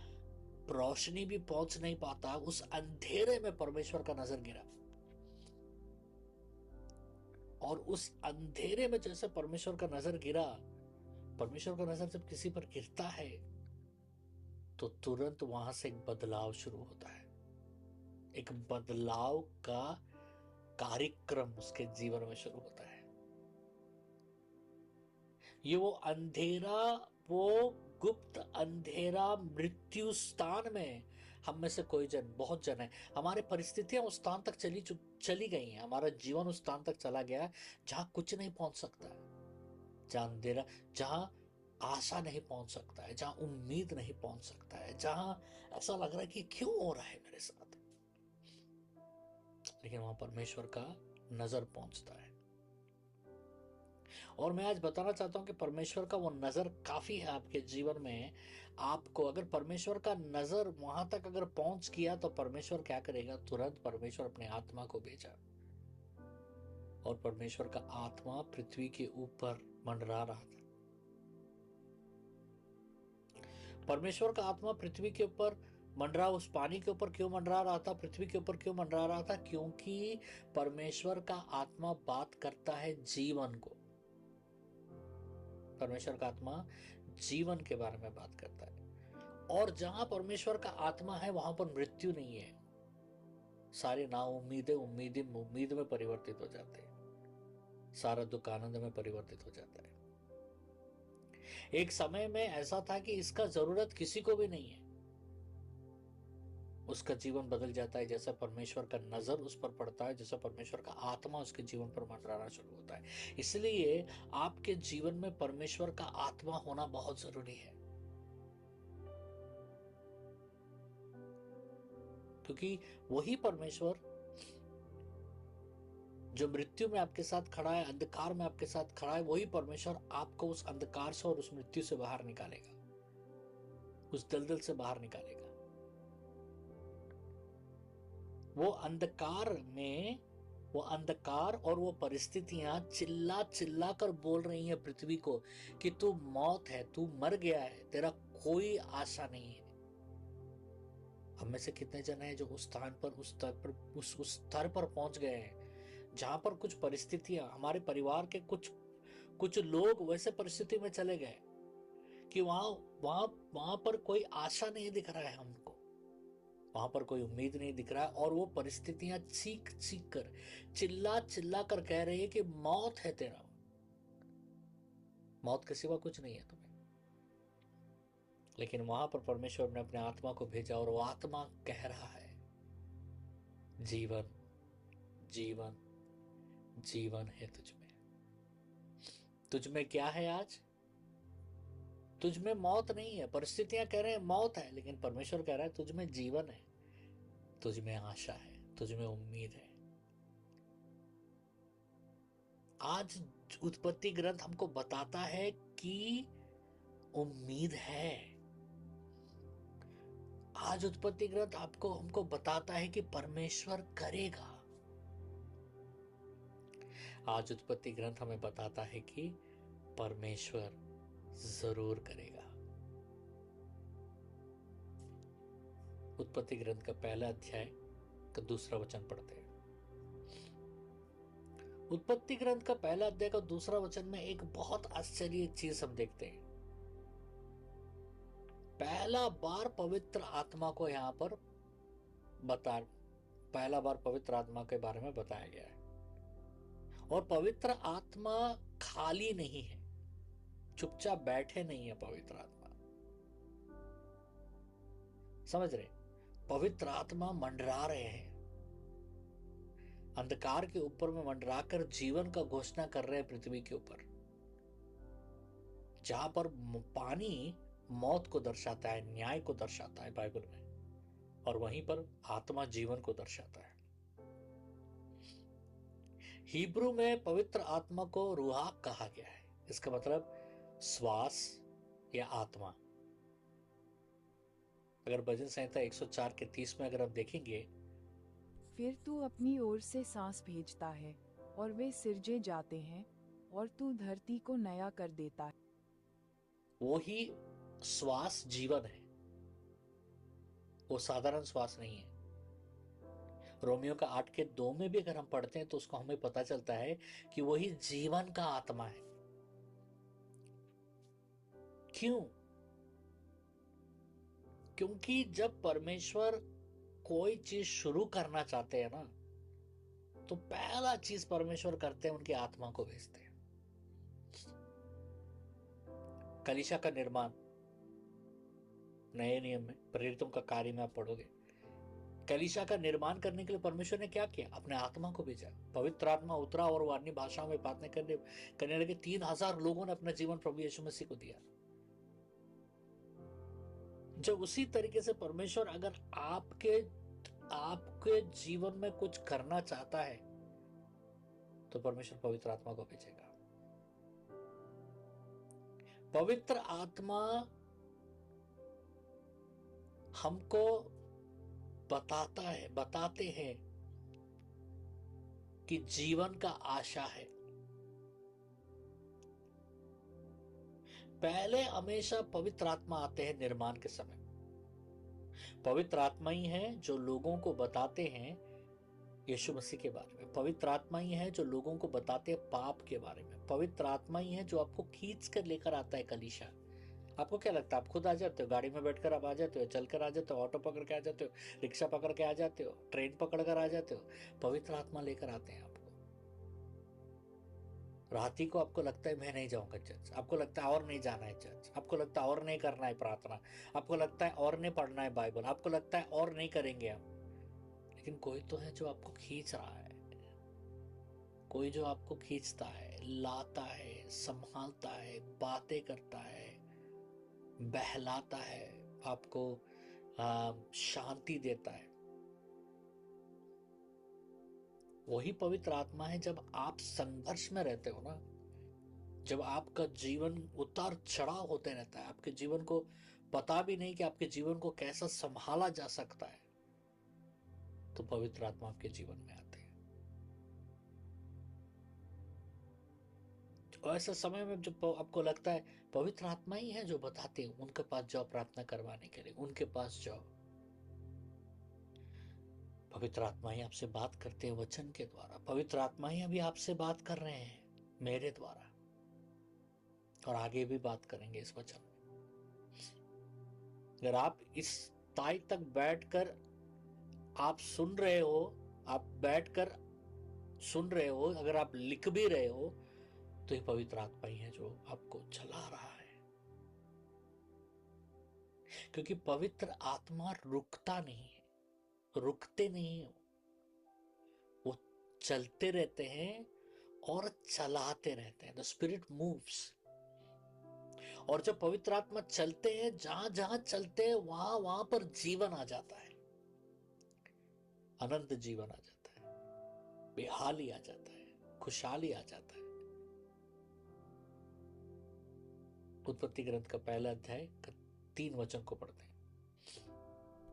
रोशनी भी पहुंच नहीं पाता, उस अंधेरे में परमेश्वर का नजर गिरा। और उस अंधेरे में जैसे परमेश्वर का नजर गिरा, परमेश्वर का नजर जब किसी पर गिरता है तो तुरंत वहां से एक बदलाव शुरू होता है। एक बदलाव का कार्यक्रम उसके जीवन में शुरू होता है। ये वो अंधेरा, वो गुप्त अंधेरा मृत्यु स्थान में हम में से कोई बहुत जन है। हमारे परिस्थितियां उस स्थान तक चली गई हैं, हमारा जीवन उस स्थान तक चला गया है जहां कुछ नहीं पहुंच सकता है, जहां अंधेरा, जहां आशा नहीं पहुंच सकता है, जहां उम्मीद नहीं पहुंच सकता है, जहां ऐसा लग रहा है कि क्यों हो रहा है मेरे साथ। लेकिन वहां परमेश्वर का नजर पहुंचता है। और मैं आज बताना चाहता हूं कि परमेश्वर का वो नजर काफी है आपके जीवन में। आपको अगर परमेश्वर का नजर वहां तक अगर पहुंच गया तो परमेश्वर क्या करेगा? तुरंत परमेश्वर अपने आत्मा को भेजा, और परमेश्वर का आत्मा पृथ्वी के ऊपर मंडरा रहा था। परमेश्वर का आत्मा पृथ्वी के ऊपर मंडरा, उस पानी के ऊपर क्यों मंडरा रहा था, पृथ्वी के ऊपर क्यों मंडरा रहा था? क्योंकि परमेश्वर का आत्मा बात करता है जीवन को। परमेश्वर का आत्मा जीवन के बारे में बात करता है। और जहां परमेश्वर का आत्मा है वहां पर मृत्यु नहीं है। सारी ना उम्मीद में परिवर्तित हो जाते हैं, सारा दुख आनंद में परिवर्तित हो जाता है। एक समय में ऐसा था कि इसका जरूरत किसी को भी नहीं है, उसका जीवन बदल जाता है जैसा परमेश्वर का नजर उस पर पड़ता है, जैसा परमेश्वर का आत्मा उसके जीवन पर मंडराना शुरू होता है। इसलिए आपके जीवन में परमेश्वर का आत्मा होना बहुत जरूरी है, क्योंकि वही परमेश्वर जो मृत्यु में आपके साथ खड़ा है, अंधकार में आपके साथ खड़ा है, वही परमेश्वर आपको उस अंधकार से और उस मृत्यु से बाहर निकालेगा, उस दलदल से बाहर निकालेगा। वो अंधकार और वो परिस्थितियां चिल्ला चिल्ला कर बोल रही हैं पृथ्वी को कि तू मौत है, तू मर गया है, तेरा कोई आशा नहीं है। हम में से कितने जन हैं जो उस स्थान पर, उस स्तर पर पहुंच गए हैं जहां पर कुछ परिस्थितियां, हमारे परिवार के कुछ लोग वैसे परिस्थिति में चले गए कि वहां पर कोई आशा नहीं दिख रहा है हमको, वहां पर कोई उम्मीद नहीं दिख रहा है, और वो परिस्थितियां चीख चीख कर, चिल्ला चिल्ला कर कह रही है कि मौत है तेरा, मौत के सिवा कुछ नहीं है तुम्हें। लेकिन वहां पर परमेश्वर ने अपने आत्मा को भेजा और वो आत्मा कह रहा है जीवन जीवन जीवन है तुझमें। तुझमें क्या है आज? तुझमें मौत नहीं है। परिस्थितियां कह रहे हैं मौत है, लेकिन परमेश्वर कह रहा है तुझमें जीवन है, तुझमें आशा है, तुझमें उम्मीद है। आज उत्पत्ति ग्रंथ हमको बताता है कि उम्मीद है। आज उत्पत्ति ग्रंथ हमको बताता है कि परमेश्वर करेगा। आज उत्पत्ति ग्रंथ हमें बताता है कि परमेश्वर जरूर करेगा। उत्पत्ति ग्रंथ का पहला अध्याय का दूसरा वचन पढ़ते हैं। उत्पत्ति ग्रंथ का पहला अध्याय का दूसरा वचन में एक बहुत आश्चर्य चीज हम देखते हैं। पहला बार पवित्र आत्मा को यहां पर पहला बार पवित्र आत्मा के बारे में बताया गया है। और पवित्र आत्मा खाली नहीं है, चुपचाप बैठे नहीं है पवित्र आत्मा। समझ रहे? पवित्र आत्मा मंडरा रहे हैं, अंधकार के ऊपर में मंडरा कर जीवन का घोषणा कर रहे हैं पृथ्वी के ऊपर। जहां पर पानी मौत को दर्शाता है, न्याय को दर्शाता है बाइबल में, और वहीं पर आत्मा जीवन को दर्शाता है। हिब्रू में पवित्र आत्मा को रूहा कहा गया है। इसका मतलब श्वास या आत्मा। अगर भजन संहिता 104 के 30 में अगर आप देखेंगे, फिर तू अपनी ओर से सांस भेजता है और वे सिरजे जाते हैं और तू धरती को नया कर देता है। वो ही श्वास जीवन है, वो साधारण श्वास नहीं है। रोमियो का 8 के 2 में भी अगर हम पढ़ते हैं तो उसको हमें पता चलता है कि वही जीवन का आत्मा है। क्यों? क्योंकि जब परमेश्वर कोई चीज शुरू करना चाहते हैं ना, तो पहला चीज परमेश्वर करते हैं, उनकी आत्मा को भेजते हैं। कलीसिया का निर्माण नए नियम में प्रेरितों का कार्य में आप पढ़ोगे, कलीसिया का निर्माण करने के लिए परमेश्वर ने क्या किया? अपने आत्मा को भेजा। पवित्र आत्मा उतरा और वो अन्य भाषाओं में बातें करने लगे। 3000 लोगों ने अपना जीवन प्रभु यीशु मसीह को दिया। जब उसी तरीके से परमेश्वर अगर आपके जीवन में कुछ करना चाहता है तो परमेश्वर पवित्र आत्मा को भेजेगा। पवित्र आत्मा हमको बताते हैं कि जीवन का आशा है। पहले हमेशा पवित्र आत्मा आते हैं निर्माण के समय। पवित्र आत्मा ही है जो लोगों को बताते हैं यीशु मसीह के बारे में। पवित्र आत्मा ही है जो लोगों को बताते हैं पाप के बारे में। पवित्र आत्मा ही है जो आपको खींच कर लेकर आता है कलीसिया, आपको क्या लगता है आप खुद आ जाते हो? गाड़ी में बैठकर आप आ जाते हो, चलकर आ जाते हो, ऑटो पकड़ के आ जाते हो, रिक्शा पकड़ के आ जाते हो, ट्रेन पकड़ कर आ जाते हो? पवित्र आत्मा लेकर आते हैं आपको। रात ही को आपको लगता है मैं नहीं जाऊंगा चर्च, आपको लगता है और नहीं जाना है चर्च, आपको लगता है और नहीं करना है प्रार्थना, आपको लगता है और नहीं पढ़ना है बाइबल, आपको लगता है और नहीं करेंगे हम। लेकिन कोई तो है जो आपको खींच रहा है, कोई जो आपको खींचता है, लाता है, संभालता है, बातें करता है, बहलाता है, आपको शांति देता है। वही पवित्र आत्मा है। जब आप संघर्ष में रहते हो ना, जब आपका जीवन उतार चढ़ाव होते रहता है, आपके जीवन को पता भी नहीं कि आपके जीवन को कैसा संभाला जा सकता है, तो पवित्र आत्मा आपके जीवन में आते हैं। और ऐसे समय में जब आपको लगता है पवित्र आत्मा ही है जो बताते हैं, उनके पास जाओ प्रार्थना करवाने के लिए, उनके पास जाओ। पवित्र आत्मा ही आपसे बात करते हैं वचन के द्वारा। पवित्र आत्मा ही अभी आपसे बात कर रहे हैं मेरे द्वारा, और आगे भी बात करेंगे इस वचन में। अगर आप इस ताई तक बैठकर आप सुन रहे हो, आप बैठकर सुन रहे हो, अगर आप लिख भी रहे हो, तो ये पवित्र आत्मा ही है जो आपको चला रहा है। क्योंकि पवित्र आत्मा रुकता नहीं है, रुकते नहीं है, वो चलते रहते हैं और चलाते रहते हैं। The spirit moves. और जब पवित्र आत्मा चलते हैं, जहां जहां चलते हैं वहां वहां पर जीवन आ जाता है, अनंत जीवन आ जाता है, बेहाली आ जाता है, खुशहाली आ जाता है। उत्पत्ति ग्रंथ का पहला अध्याय का 3 वचन को पढ़ते हैं।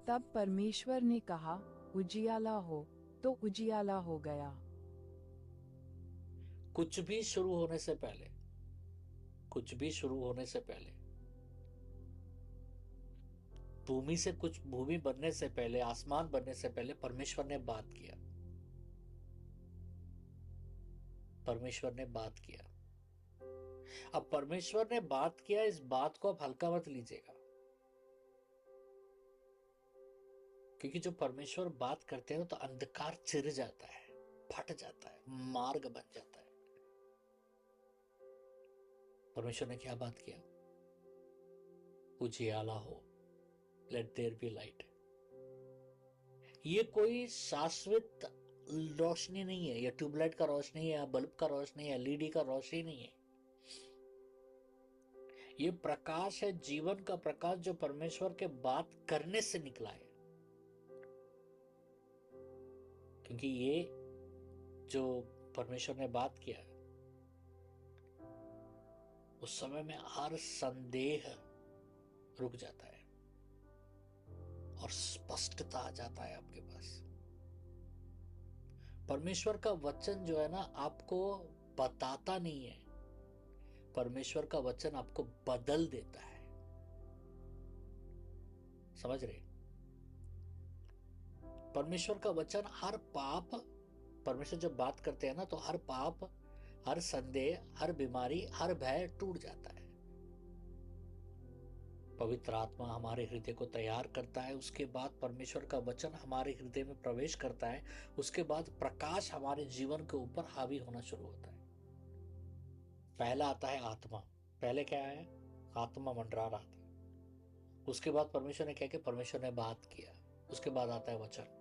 तब परमेश्वर ने कहा, उजियाला हो, तो उजियाला हो गया। कुछ भी शुरू होने से पहले, कुछ भी शुरू होने से पहले, भूमि से कुछ भूमि बनने से पहले, आसमान बनने से पहले परमेश्वर ने बात किया। परमेश्वर ने बात किया। अब परमेश्वर ने बात किया, इस बात को आप हल्का मत लीजिएगा, क्योंकि जो परमेश्वर बात करते हैं तो अंधकार चिर जाता है, फट जाता है, मार्ग बन जाता है। परमेश्वर ने क्या बात किया? उजियाला हो, लेट देयर बी लाइट। ये कोई शाश्वत रोशनी नहीं है, या ट्यूबलाइट का रोशनी है, या बल्ब का रोशनी है, एलईडी का रोशनी नहीं है। ये प्रकाश है, जीवन का प्रकाश, जो परमेश्वर के बात करने से निकला है। क्योंकि ये जो परमेश्वर ने बात किया, उस समय में हर संदेह रुक जाता है और स्पष्टता आ जाता है आपके पास। परमेश्वर का वचन जो है ना, आपको बताता नहीं है, परमेश्वर का वचन आपको बदल देता है। समझ रहे? परमेश्वर का वचन हर पाप, परमेश्वर जब बात करते हैं ना, तो हर पाप, हर संदेह, हर बीमारी, हर भय टूट जाता है। पवित्र आत्मा हमारे हृदय को तैयार करता है, उसके बाद परमेश्वर का वचन हमारे हृदय में प्रवेश करता है, उसके बाद प्रकाश हमारे जीवन के ऊपर हावी होना शुरू होता है। पहला आता है आत्मा। पहले क्या है? आत्मा मंडरा रहा था। उसके बाद परमेश्वर ने क्या किया? परमेश्वर ने बात किया। उसके बाद आता है वचन।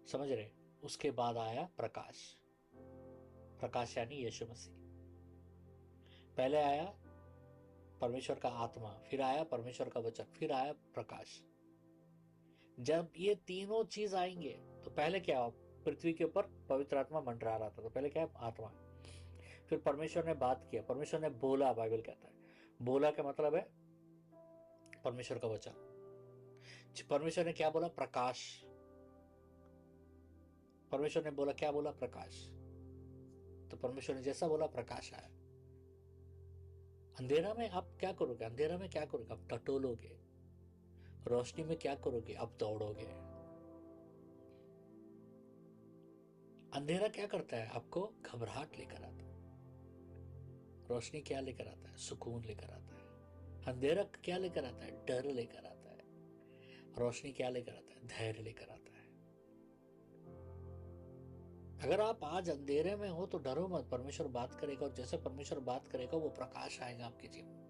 समझ रहे? उसके बाद आया प्रकाश। प्रकाश यानी यीशु मसीह। पहले आया परमेश्वर का आत्मा, फिर आया परमेश्वर का वचन, फिर आया प्रकाश। जब ये तीनों चीज आएंगे तो पहले क्या हुआ? पृथ्वी के ऊपर पवित्र आत्मा मंडरा रहा था, तो पहले क्या है? आत्मा। फिर परमेश्वर ने बात किया, परमेश्वर ने बोला, बाइबल कहता है। बोला का मतलब है परमेश्वर का वचन। परमेश्वर ने क्या बोला? प्रकाश। परमेश्वर ने बोला, क्या बोला? प्रकाश। तो परमेश्वर ने जैसा बोला प्रकाश आया। अंधेरा में आप क्या करोगे? अंधेरा में क्या करोगे? आप टटोलोगे। रोशनी में क्या करोगे? आप दौड़ोगे। अंधेरा क्या करता है? आपको घबराहट लेकर आता है। रोशनी क्या लेकर आता है? सुकून लेकर आता है। अंधेरा क्या लेकर आता है? डर लेकर आता है। रोशनी क्या लेकर आता है? धैर्य लेकर आता है। अगर आप आज अंधेरे में हो तो डरो मत, परमेश्वर बात करेगा, और जैसे परमेश्वर बात करेगा वो प्रकाश आएगा आपके जीवन में।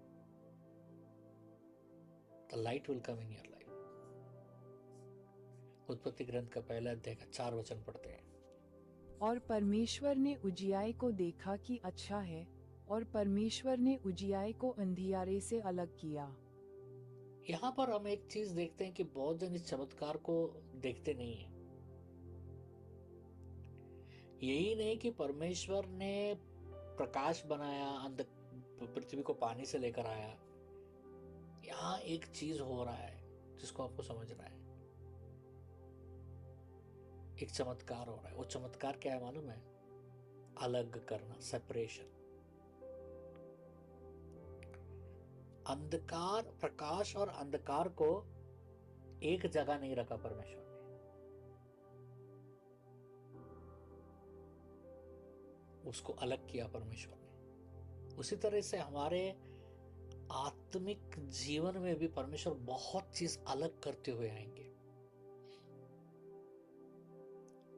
The light will come in your life. उत्पत्ति ग्रंथ का पहला अध्याय का 4 वचन पढ़ते हैं। और परमेश्वर ने उजियाई को देखा कि अच्छा है, और परमेश्वर ने उजियाई को अंधियारे से अलग किया। यहाँ पर हम एक चीज देखते हैं कि बहुत जन इस चमत्कार को देखते नहीं है। यही नहीं कि परमेश्वर ने प्रकाश बनाया, पृथ्वी को पानी से लेकर आया। यहाँ एक चीज हो रहा है जिसको आपको समझना है। एक चमत्कार हो रहा है। वो चमत्कार क्या है मालूम है? अलग करना, सेपरेशन। अंधकार, प्रकाश और अंधकार को एक जगह नहीं रखा परमेश्वर ने। उसको अलग किया परमेश्वर ने। उसी तरह से हमारे आत्मिक जीवन में भी परमेश्वर बहुत चीज अलग करते हुए आएंगे।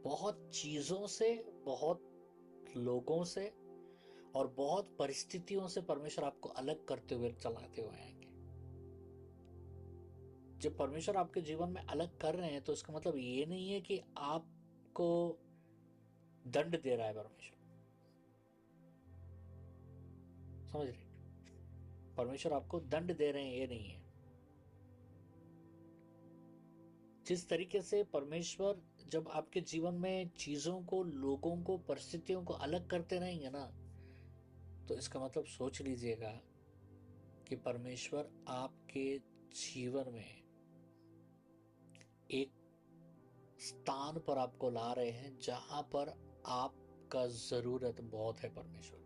बहुत चीजों से, बहुत लोगों से और बहुत परिस्थितियों से परमेश्वर आपको अलग करते हुए, चलाते हुए आएंगे। जब परमेश्वर आपके जीवन में अलग कर रहे हैं तो इसका मतलब ये नहीं है कि आपको दंड दे रहा है परमेश्वर। समझ रहे? परमेश्वर आपको दंड दे रहे हैं ये नहीं है। जिस तरीके से परमेश्वर जब आपके जीवन में चीजों को, लोगों को, परिस्थितियों को अलग करते रहेंगे ना, तो इसका मतलब सोच लीजिएगा कि परमेश्वर आपके जीवन में एक स्थान पर आपको ला रहे हैं जहां पर आपका जरूरत बहुत है परमेश्वर को।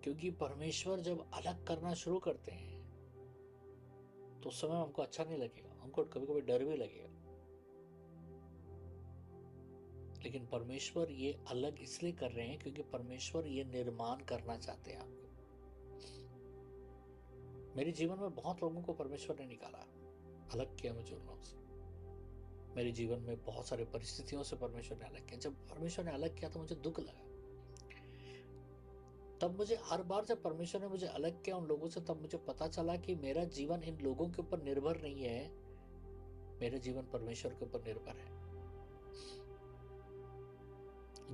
क्योंकि परमेश्वर जब अलग करना शुरू करते हैं तो उस समय हमको अच्छा नहीं लगेगा, हमको कभी कभी डर भी लगेगा। लेकिन परमेश्वर ये अलग इसलिए कर रहे हैं क्योंकि परमेश्वर ये निर्माण करना चाहते हैं आपको। मेरे जीवन में बहुत लोगों को परमेश्वर ने निकाला, अलग किया मुझे उन लोगों से। मेरे जीवन में बहुत सारे परिस्थितियों से परमेश्वर ने अलग किया। जब परमेश्वर ने अलग किया तो मुझे दुख लगा। तब मुझे हर बार जब परमेश्वर ने मुझे अलग किया उन लोगों से, तब मुझे पता चला कि मेरा जीवन इन लोगों के ऊपर निर्भर नहीं है, मेरा जीवन परमेश्वर के ऊपर निर्भर है।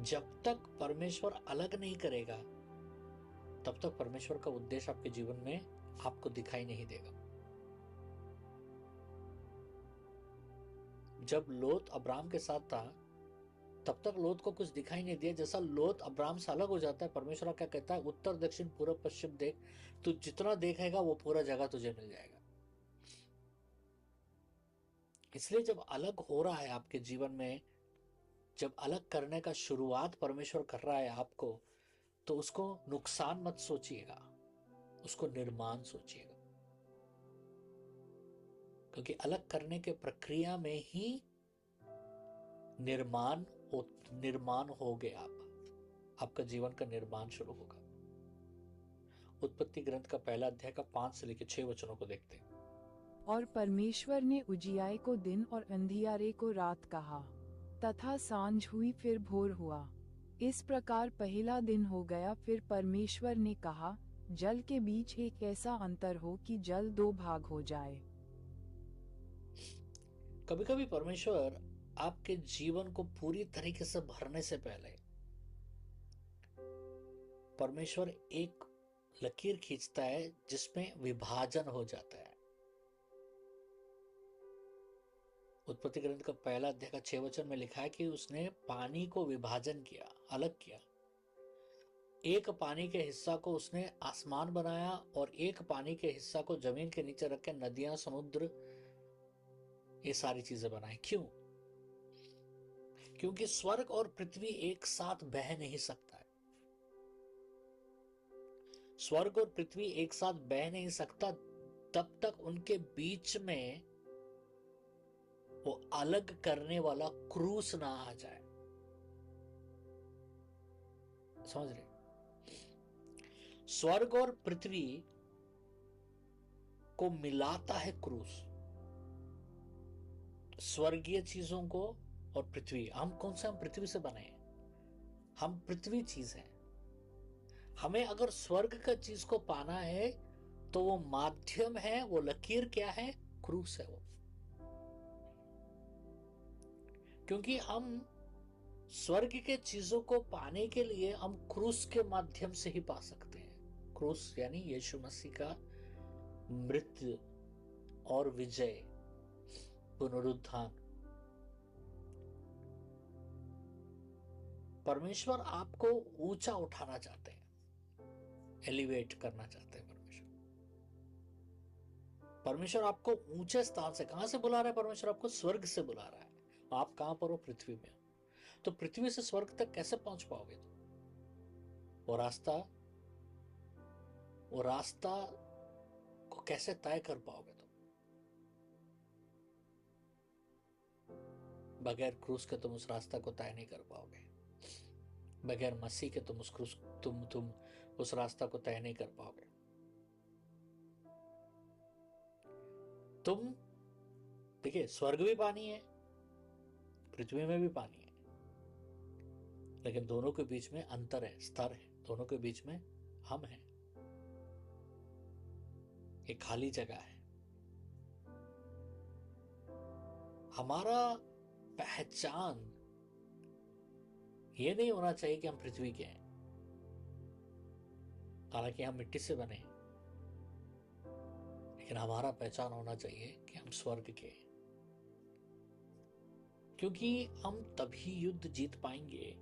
जब तक परमेश्वर अलग नहीं करेगा तब तक परमेश्वर का उद्देश्य आपके जीवन में आपको दिखाई नहीं देगा। जब लोत अब्राम के साथ था तब तक लोत को कुछ दिखाई नहीं दिया। जैसा लोत अब्राम से अलग हो जाता है, परमेश्वर क्या कहता है? उत्तर दक्षिण पूर्व पश्चिम देख, तू जितना देखेगा वो पूरा जगह तुझे मिल जाएगा। इसलिए जब अलग हो रहा है आपके जीवन में, जब अलग करने का शुरुआत परमेश्वर कर रहा है आपको, तो उसको नुकसान मत सोचिएगा, उसको निर्माण सोचिएगा। क्योंकि अलग करने के प्रक्रिया में ही निर्माण हो गया। आपका जीवन का निर्माण शुरू होगा। उत्पत्ति ग्रंथ का पहला अध्याय का 5 से लेकर 6 वचनों को देखते हैं। और परमेश्वर ने उजियाई को दिन और अंधियारे को रात कहा, तथा सांझ हुई फिर भोर हुआ। इस प्रकार पहला दिन हो गया। फिर परमेश्वर ने कहा, जल के बीच एक ऐसा अंतर हो कि जल 2 भाग हो जाए। कभी कभी परमेश्वर आपके जीवन को पूरी तरीके से भरने से पहले परमेश्वर एक लकीर खींचता है जिसमें विभाजन हो जाता है। उत्पत्ति ग्रंथ का पहला अध्याय का 6 वचन में लिखा है कि उसने पानी को विभाजन किया, अलग किया। एक पानी के हिस्सा को उसने आसमान बनाया और एक पानी के हिस्सा को जमीन के नीचे रख के नदियां, समुद्र, ये सारी चीजें बनाई। क्यों? क्योंकि स्वर्ग और पृथ्वी एक साथ बह नहीं सकता है। स्वर्ग और पृथ्वी एक साथ बह नहीं सकता तब तक उनके बीच में वो अलग करने वाला क्रूस ना आ जाए। समझ रहे? स्वर्ग और पृथ्वी को मिलाता है क्रूस, स्वर्गीय चीजों को और पृथ्वी। हम कौन से, हम पृथ्वी से बने हैं, हम पृथ्वी चीज हैं। हमें अगर स्वर्ग का चीज को पाना है तो वो माध्यम है, वो लकीर क्या है? क्रूस है वो। क्योंकि हम स्वर्ग के चीजों को पाने के लिए हम क्रूस के माध्यम से ही पा सकते हैं। क्रूस यानी यीशु मसीह का मृत्यु और विजय, पुनरुत्थान। परमेश्वर आपको ऊंचा उठाना चाहते हैं, एलिवेट करना चाहते हैं। परमेश्वर आपको ऊंचे स्थान से, कहां से बुला रहा है? परमेश्वर आपको स्वर्ग से बुला रहा है। आप कहां पर हो? पृथ्वी में हो। तो पृथ्वी से स्वर्ग तक कैसे पहुंच पाओगे? तो वो रास्ता को कैसे तय कर पाओगे? तो बगैर क्रूस के तुम उस रास्ता को तय नहीं कर पाओगे। बगैर मसीह के तुम उस रास्ता को तय नहीं कर पाओगे। तुम देखिए, स्वर्ग भी पानी है, पृथ्वी में भी पानी है, लेकिन दोनों के बीच में अंतर है, स्तर है। दोनों के बीच में हम हैं, एक खाली जगह है। हमारा पहचान ये नहीं होना चाहिए कि हम पृथ्वी के हैं, हालांकि हम मिट्टी से बने हैं, लेकिन हमारा पहचान होना चाहिए कि हम स्वर्ग के हैं। क्योंकि हम तभी युद्ध जीत पाएंगे,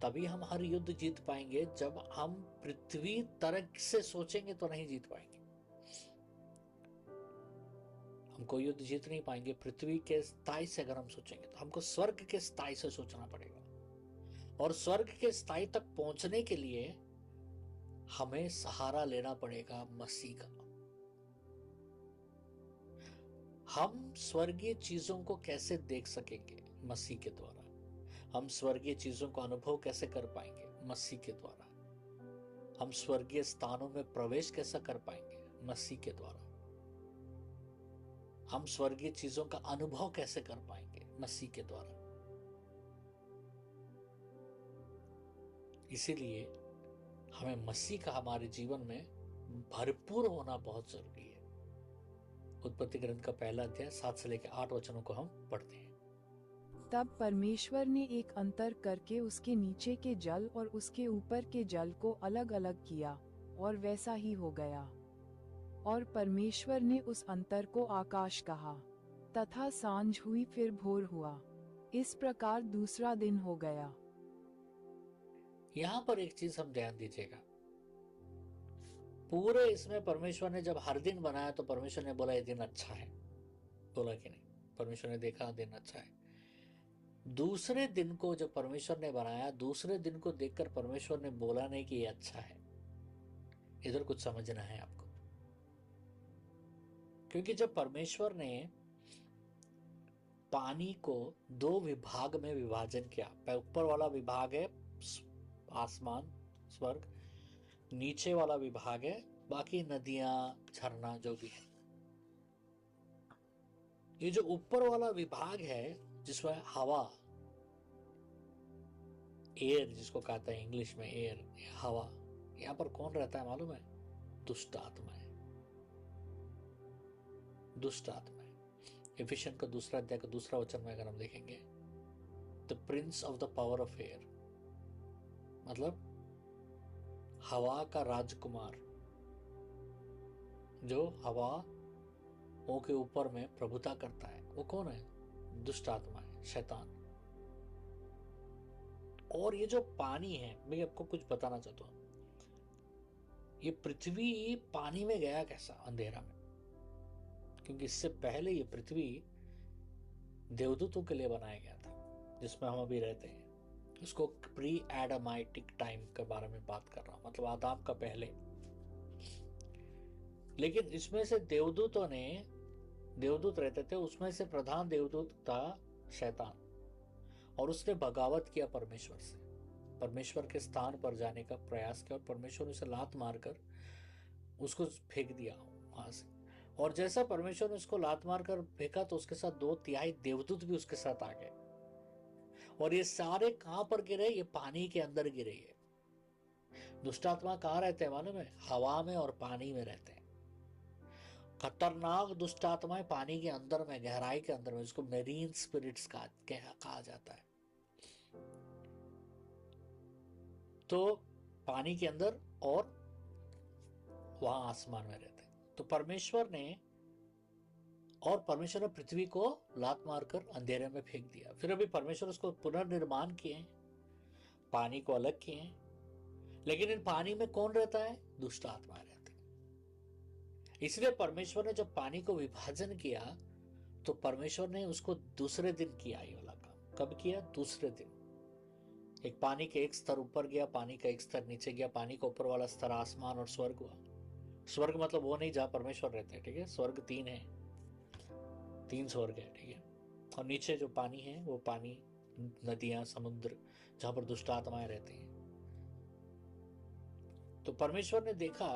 तभी हम हर युद्ध जीत पाएंगे जब हम पृथ्वी तर्क से सोचेंगे तो नहीं जीत पाएंगे। हम कोई युद्ध जीत नहीं पाएंगे पृथ्वी के स्थाई से अगर हम सोचेंगे, तो हमको स्वर्ग के स्थाई से सोचना पड़ेगा। और स्वर्ग के स्थाई तक पहुंचने के लिए हमें सहारा लेना पड़ेगा मसीह का। हम स्वर्गीय चीजों को कैसे देख सकेंगे? मसीह के द्वारा। हम स्वर्गीय चीजों का अनुभव कैसे कर पाएंगे? मसीह के द्वारा। हम स्वर्गीय स्थानों में प्रवेश कैसे कर पाएंगे? मसीह के द्वारा। हम स्वर्गीय चीजों का अनुभव कैसे कर पाएंगे? मसीह के द्वारा। इसीलिए हमें मसीह का हमारे जीवन में भरपूर होना बहुत जरूरी है। उत्पत्ति ग्रंथ का पहला अध्याय 7 से लेकर 8 वचनों को हम पढ़ते हैं। तब परमेश्वर ने एक अंतर करके उसके नीचे के जल और उसके ऊपर के जल को अलग अलग किया, और वैसा ही हो गया। और परमेश्वर ने उस अंतर को आकाश कहा। तथा सांझ हुई, फिर भोर हुआ। इस प्रकार दूसरा दिन हो गया। यहां पर एक चीज हम ध्यान दीजिएगा, पूरे इसमें परमेश्वर ने जब हर दिन बनाया तो परमेश्वर ने बोला ये दिन अच्छा है, बोला कि नहीं? परमेश्वर ने देखा दिन अच्छा है। दूसरे दिन को जब परमेश्वर ने बनाया, दूसरे दिन को देखकर परमेश्वर ने बोला नहीं कि ये अच्छा है। इधर कुछ समझना है आपको, क्योंकि जब परमेश्वर ने पानी को 2 विभाग में विभाजन किया, ऊपर वाला विभाग है आसमान स्वर्ग, नीचे वाला विभाग है बाकी नदियां झरना जो भी है। ये जो ऊपर वाला विभाग है जिसमें हवा, एयर जिसको कहते हैं इंग्लिश में एयर, हवा, यहां पर कौन रहता है मालूम है? दुष्ट आत्मा है। दुष्ट आत्मा है। एफिशियन का 2 अध्याय का 2 वचन में अगर हम देखेंगे, the Prince of the power of air, मतलब हवा का राजकुमार, जो हवाओं के ऊपर में प्रभुता करता है, वो कौन है? दुष्ट आत्मा है, शैतान। और ये जो पानी है, मैं आपको कुछ बताना चाहता हूं, ये पृथ्वी पानी में गया कैसा? अंधेरा में। क्योंकि इससे पहले ये पृथ्वी देवदूतों के लिए बनाया गया था, जिसमें हम अभी रहते हैं। उसको प्री एडमाइटिक टाइम के बारे में बात कर रहा हूं, मतलब आदाम का पहले। लेकिन इसमें से देवदूत रहते थे, उसमें से प्रधान देवदूत था शैतान, और उसने बगावत किया परमेश्वर से। परमेश्वर के स्थान पर जाने का प्रयास किया और परमेश्वर ने उसे लात मारकर उसको फेंक दिया वहां से। और जैसा परमेश्वर ने उसको लात मारकर फेंका तो उसके साथ 2/3 देवदूत भी उसके साथ आ गए। और ये सारे कहां पर गिरे? ये पानी के अंदर गिरे। ये दुष्ट आत्मा कहां रहते हैं मालूम है? हवा में और पानी में रहते हैं। खतरनाक दुष्ट आत्माएं पानी के अंदर में, गहराई के अंदर में, इसको मेरीन स्पिरिट्स कहा जाता है। तो पानी के अंदर और वहां आसमान में रहते हैं। तो परमेश्वर ने पृथ्वी को लात मारकर अंधेरे में फेंक दिया। फिर अभी परमेश्वर उसको पुनर्निर्माण किए, पानी को अलग किए, लेकिन इन पानी में कौन रहता है? दुष्ट आत्मा रहती है। इसलिए परमेश्वर ने जब पानी को विभाजन किया तो परमेश्वर ने उसको दूसरे दिन किया। ये वाला काम कब किया? दूसरे दिन। एक पानी के एक स्तर ऊपर गया, पानी का एक स्तर नीचे गया। पानी का ऊपर वाला स्तर आसमान और स्वर्ग हुआ। स्वर्ग मतलब वो नहीं जहां परमेश्वर रहते हैं, ठीक है? स्वर्ग 3 है, 3 स्वर्ग है, ठीक है? और नीचे जो पानी है वो पानी, नदियां, समुद्र, जहां पर दुष्ट आत्माएं रहती हैं। तो परमेश्वर ने देखा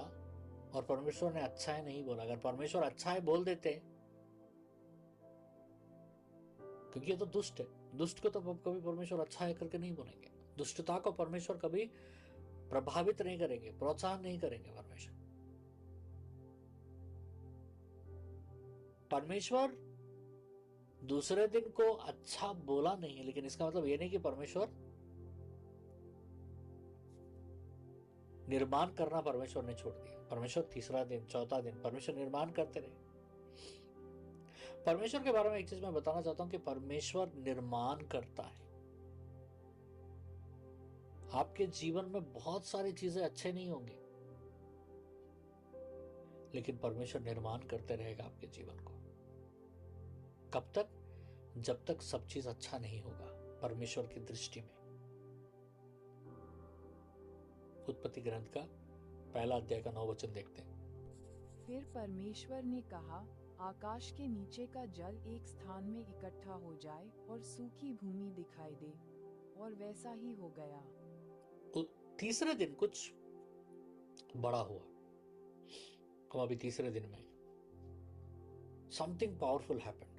और परमेश्वर ने अच्छा है नहीं बोला। अगर परमेश्वर अच्छा है बोल देते, क्योंकि ये तो दुष्ट है, दुष्ट को तो कभी परमेश्वर अच्छा है करके नहीं बोलेंगे। दुष्टता को परमेश्वर कभी प्रभावित नहीं करेंगे, प्रोत्साहन नहीं करेंगे। परमेश्वर दूसरे दिन को अच्छा बोला नहीं, लेकिन इसका मतलब ये नहीं कि परमेश्वर निर्माण करना परमेश्वर ने छोड़ दिया। परमेश्वर तीसरा दिन, चौथा दिन परमेश्वर निर्माण करते रहे। परमेश्वर के बारे में एक चीज मैं बताना चाहता हूं कि परमेश्वर निर्माण करता है। आपके जीवन में बहुत सारी चीजें अच्छे नहीं होंगे, लेकिन परमेश्वर निर्माण करते रहेगा आपके जीवन को। कब तक? जब तक सब चीज अच्छा नहीं होगा परमेश्वर की दृष्टि में। उत्पत्ति ग्रंथ का 1 अध्याय का 9 वचन देखते हैं। फिर परमेश्वर ने कहा, आकाश के नीचे का जल एक स्थान में इकट्ठा हो जाए और सूखी भूमि दिखाई दे, और वैसा ही हो गया। तो तीसरे दिन कुछ बड़ा हुआ। हम अभी तीसरे दिन में, something powerful happened.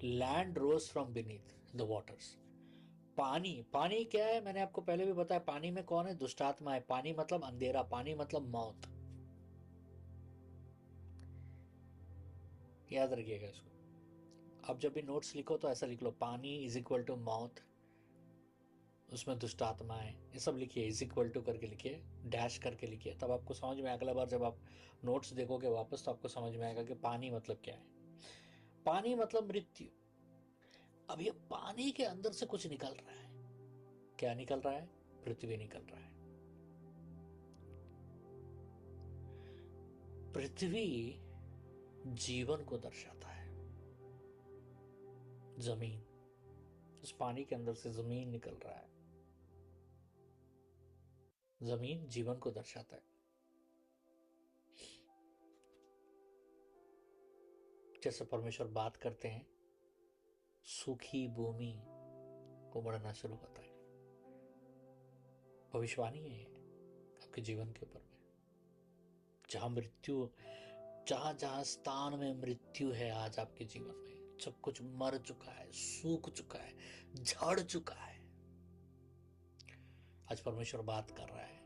Land rose from beneath the waters. पानी क्या है? मैंने आपको पहले भी बताया। पानी में कौन है? दुष्ट आत्मा है। पानी मतलब अंधेरा, पानी मतलब मौत। याद रखिएगा इसको। अब जब भी नोट्स लिखो तो ऐसा लिख लो, पानी इज इक्वल टू मौत, उसमें दुष्ट आत्मा है, ये सब लिखिए। इज इक्वल टू करके लिखिए, डैश करके लिखिए, तब आपको समझ में। अगला बार जब आप नोट्स देखोगे वापस तो आपको समझ में आएगा कि पानी मतलब क्या है। पानी मतलब मृत्यु। अब ये पानी के अंदर से कुछ निकल रहा है। क्या निकल रहा है? पृथ्वी निकल रहा है। पृथ्वी जीवन को दर्शाता है। जमीन, उस पानी के अंदर से जमीन निकल रहा है। जमीन जीवन को दर्शाता है। जैसे परमेश्वर बात करते हैं, सूखी भूमि को बढ़ना शुरू होता है। भविष्यवाणी है ये आपके जीवन के ऊपर में। जहां जहां स्थान में मृत्यु है आज आपके जीवन में, सब कुछ मर चुका है, सूख चुका है, झड़ चुका है, आज परमेश्वर बात कर रहा है।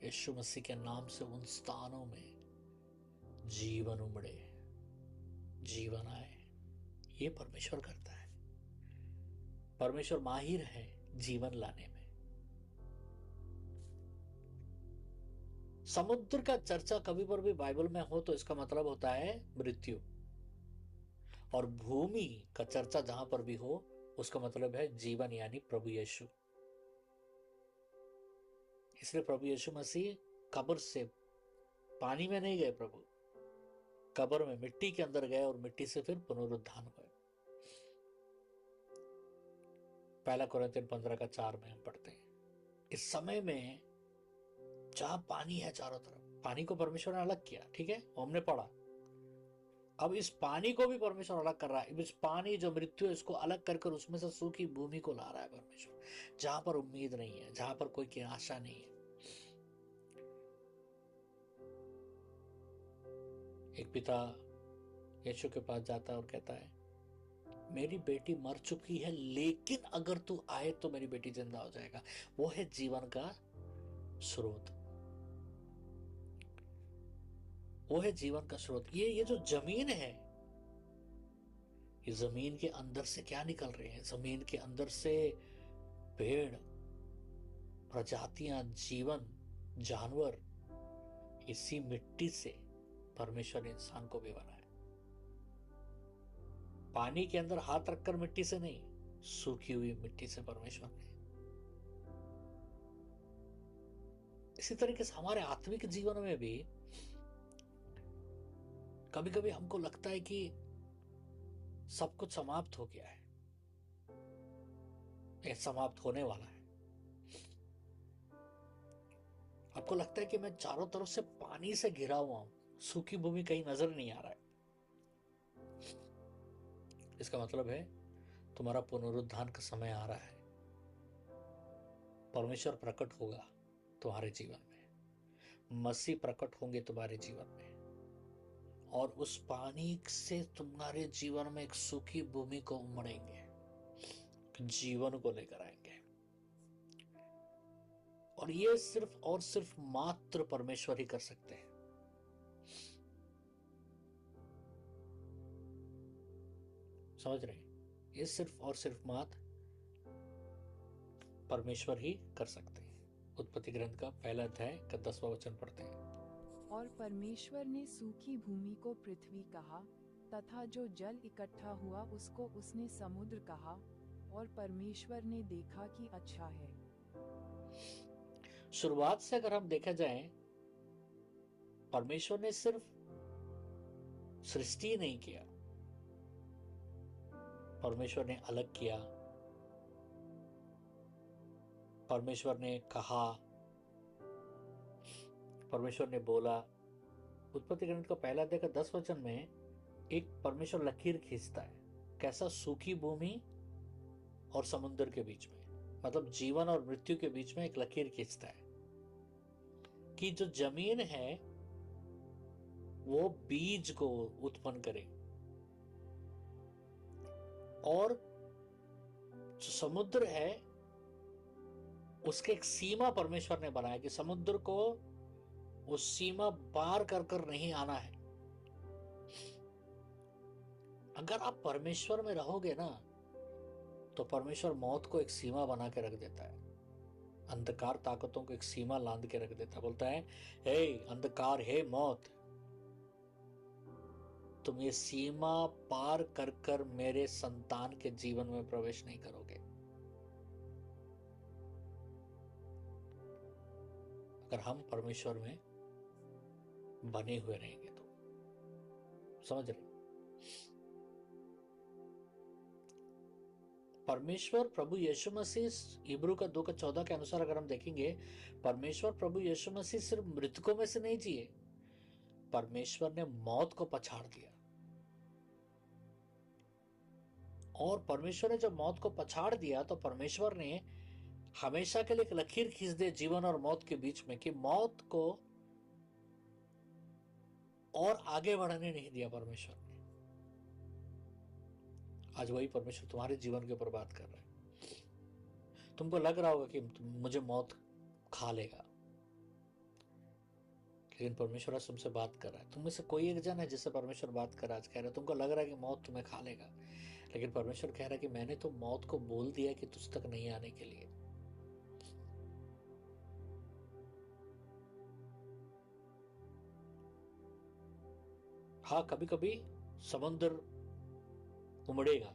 यीशु मसीह के नाम से उन स्थानों में जीवन उमड़े, जीवन आए। ये परमेश्वर करता है। परमेश्वर माहिर है जीवन लाने में। समुद्र का चर्चा कभी पर भी बाइबल में हो तो इसका मतलब होता है मृत्यु, और भूमि का चर्चा जहां पर भी हो उसका मतलब है जीवन, यानी प्रभु यीशु। इसलिए प्रभु यीशु मसीह कब्र से, पानी में नहीं गए, प्रभु कब्र में मिट्टी के अंदर गए और मिट्टी से फिर पुनरुत्थान हुए। 1 कोरिन्थियन 15:4 में हम पढ़ते हैं। इस समय में जहां पानी है चारों तरफ, पानी को परमेश्वर ने अलग किया, ठीक है, हमने पढ़ा। अब इस पानी को भी परमेश्वर अलग कर रहा है। इस पानी जो मृत्यु है इसको अलग कर उसमें से सूखी भूमि को ला रहा है परमेश्वर, जहां पर उम्मीद नहीं है, जहां पर कोई की आशा नहीं है। एक पिता यीशु के पास जाता है और कहता है, मेरी बेटी मर चुकी है, लेकिन अगर तू आए तो मेरी बेटी जिंदा हो जाएगा। वो है जीवन का स्रोत, वो है जीवन का स्रोत। ये जो जमीन है, ये जमीन के अंदर से क्या निकल रहे हैं? जमीन के अंदर से पेड़, प्रजातियां, जीवन, जानवर, इसी मिट्टी से परमेश्वर ने इंसान को भी बनाया। पानी के अंदर हाथ रखकर मिट्टी से नहीं, सूखी हुई मिट्टी से परमेश्वर ने। इसी तरीके से हमारे आत्मिक जीवन में भी कभी कभी हमको लगता है कि सब कुछ समाप्त हो गया है, ये समाप्त होने वाला है। आपको लगता है कि मैं चारों तरफ से पानी से घिरा हुआ हूं, सूखी भूमि कहीं नजर नहीं आ रहा है। इसका मतलब है तुम्हारा पुनरुत्थान का समय आ रहा है। परमेश्वर प्रकट होगा तुम्हारे जीवन में, मसीह प्रकट होंगे तुम्हारे जीवन में, और उस पानी से तुम्हारे जीवन में एक सूखी भूमि को उमड़ेंगे, जीवन को लेकर आएंगे। और ये सिर्फ और सिर्फ मात्र परमेश्वर ही कर सकते हैं। समझ रहे हैं? ये सिर्फ और सिर्फ मात्र परमेश्वर ही कर सकते हैं। उत्पत्ति ग्रंथ का पहला अध्याय का 10वां वचन पढ़ते हैं। और परमेश्वर ने सूखी भूमि को पृथ्वी कहा, तथा जो जल इकट्ठा हुआ उसको उसने समुद्र कहा। और परमेश्वर ने देखा कि अच्छा है। शुरुआत से अगर हम देखा जाए, परमेश्वर ने सिर्फ सृष्टि नहीं किया, परमेश्वर ने अलग किया, परमेश्वर ने कहा, परमेश्वर ने बोला। उत्पत्ति ग्रंथ का पहला अध्याय का 10 वचन में एक परमेश्वर लकीर खींचता है। कैसा? सूखी भूमि और समुद्र के बीच में, मतलब जीवन और मृत्यु के बीच में एक लकीर खींचता है कि जो जमीन है वो बीज को उत्पन्न करे, और जो समुद्र है उसके एक सीमा परमेश्वर ने बनाया कि समुद्र को उस सीमा पार कर कर नहीं आना है। अगर आप परमेश्वर में रहोगे ना, तो परमेश्वर मौत को एक सीमा बना के रख देता है, अंधकार ताकतों को एक सीमा लांद के रख देता है। बोलता है, हे अंधकार, हे मौत, तुम ये सीमा पार कर कर मेरे संतान के जीवन में प्रवेश नहीं करोगे। अगर हम परमेश्वर में बने हुए रहेंगे तो। समझ रहे? परमेश्वर प्रभु यीशु मसीह, इब्रू का 2:14 के अनुसार अगर हम देखेंगे, परमेश्वर प्रभु यीशु मसीह सिर्फ मृतकों में से नहीं जिए, परमेश्वर ने मौत को पछाड़ दिया। और परमेश्वर ने जब मौत को पछाड़ दिया तो परमेश्वर ने हमेशा के लिए एक लकीर खींच दी जीवन और मौत के बीच में, कि मौत को और आगे बढ़ने नहीं दिया परमेश्वर ने। आज वही परमेश्वर तुम्हारे जीवन के ऊपर बात कर रहा है। तुमको लग रहा होगा कि मुझे मौत खा लेगा, लेकिन परमेश्वर आज तुमसे बात कर रहा है। तुम में से कोई एक जन है जिससे परमेश्वर बात कर रहा है, आज कह रहा है तुमको लग रहा है कि मौत तुम्हें खा लेगा, लेकिन परमेश्वर कह रहा है कि मैंने तो मौत को बोल दिया कि तुझ तक नहीं आने के लिए। हाँ, कभी कभी समुद्र उमड़ेगा,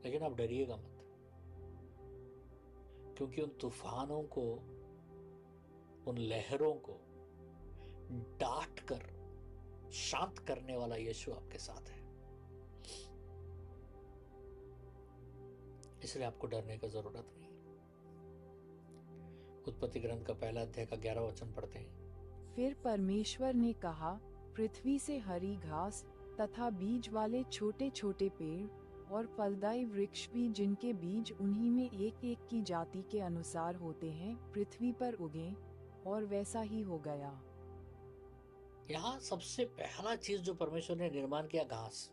लेकिन आप डरिएगा मत, क्योंकि उन तूफानों को, उन लहरों को डांट कर शांत करने वाला यीशु आपके साथ है। इसलिए आपको डरने की जरूरत नहीं। उत्पत्ति ग्रंथ का पहला अध्याय का 11वां वचन पढ़ते हैं। फिर परमेश्वर ने कहा, पृथ्वी से हरी घास तथा बीज वाले छोटे छोटे पेड़ और फलदायी वृक्ष भी जिनके बीज उन्हीं में एक एक की जाति के अनुसार होते हैं पृथ्वी पर उगे, और वैसा ही हो गया। यहां सबसे पहला चीज जो परमेश्वर ने निर्माण किया, घास।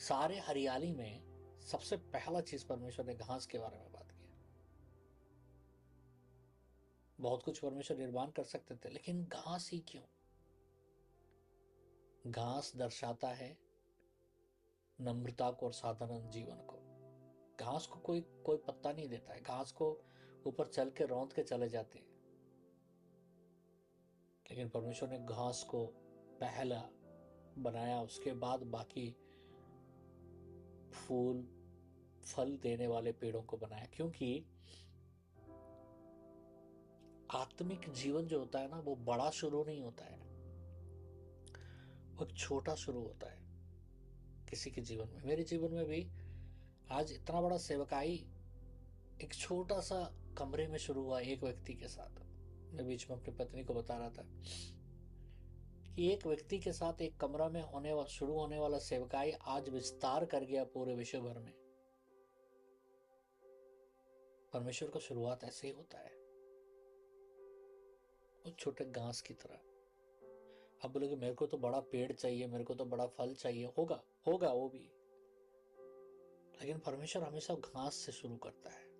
सारे हरियाली में सबसे पहला चीज परमेश्वर ने घास के बारे में बात किया। बहुत कुछ परमेश्वर निर्माण कर सकते थे, लेकिन घास ही क्यों? घास दर्शाता है नम्रता को और साधारण जीवन को। घास को कोई पत्ता नहीं देता है, घास को ऊपर चल के रौंद के चले जाते हैं, लेकिन परमेश्वर ने घास को पहला बनाया, उसके बाद बाकी फूल फल देने वाले पेड़ों को बनाया। क्योंकि आत्मिक जीवन जो होता है ना, वो बड़ा शुरू नहीं होता है, वो एक छोटा शुरू होता है किसी के जीवन में। मेरे जीवन में भी आज इतना बड़ा सेवकाई एक छोटा सा कमरे में शुरू हुआ एक व्यक्ति के साथ। मैं बीच में अपनी पत्नी को बता रहा था कि एक व्यक्ति के साथ एक कमरा में शुरू होने वाला सेवकाई आज विस्तार कर गया पूरे विश्व भर में। परमेश्वर का शुरुआत ऐसे ही होता है, उस छोटे घास की तरह। अब बोलोगे मेरे को तो बड़ा पेड़ चाहिए, मेरे को तो बड़ा फल चाहिए, होगा वो भी, लेकिन परमेश्वर हमेशा घास से शुरू करता है।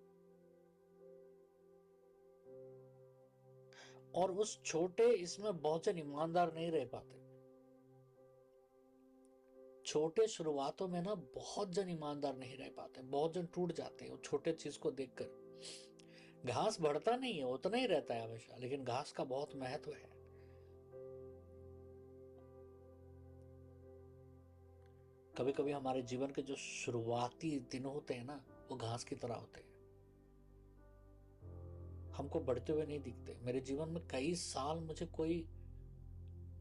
और उस छोटे इसमें बहुत जन ईमानदार नहीं रह पाते। छोटे शुरुआतों में ना बहुत जन ईमानदार नहीं रह पाते, बहुत जन टूट जाते हैं वो छोटे चीज को देखकर। घास बढ़ता नहीं है, उतना ही रहता है हमेशा, लेकिन घास का बहुत महत्व है। कभी कभी हमारे जीवन के जो शुरुआती दिन होते हैं ना, वो घास की तरह होते हैं, हमको बढ़ते हुए नहीं दिखते। मेरे जीवन में कई साल मुझे कोई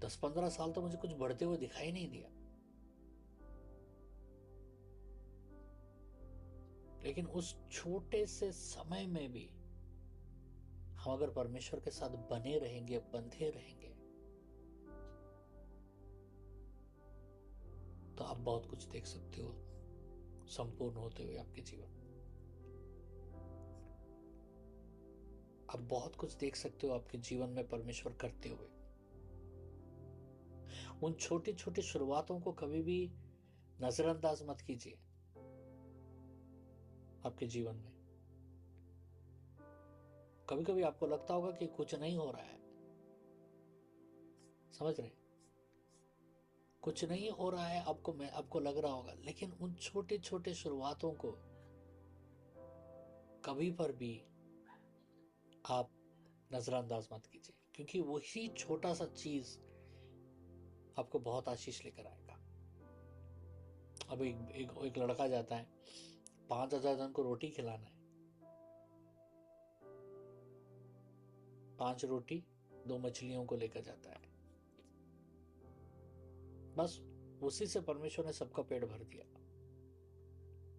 10-15 साल तो मुझे कुछ बढ़ते हुए दिखाई नहीं दिया, लेकिन उस छोटे से समय में भी हम अगर परमेश्वर के साथ बने रहेंगे, बंधे रहेंगे, तो आप बहुत कुछ देख सकते हो संपूर्ण होते हुए आपके जीवन। आप बहुत कुछ देख सकते हो आपके जीवन में परमेश्वर करते हुए। उन छोटी छोटी शुरुआतों को कभी भी नजरअंदाज मत कीजिए आपके जीवन में। कभी कभी आपको लगता होगा कि कुछ नहीं हो रहा है, समझ रहे, कुछ नहीं हो रहा है, आपको लग रहा होगा, लेकिन उन छोटे छोटे शुरुआतों को कभी पर भी आप नजरअंदाज मत कीजिए, क्योंकि वही छोटा सा चीज आपको बहुत आशीष लेकर आएगा। अब एक लड़का जाता है, 5,000 जन को रोटी खिलाना है, 5 रोटी 2 मछलियों को लेकर जाता है, बस उसी से परमेश्वर ने सबका पेट भर दिया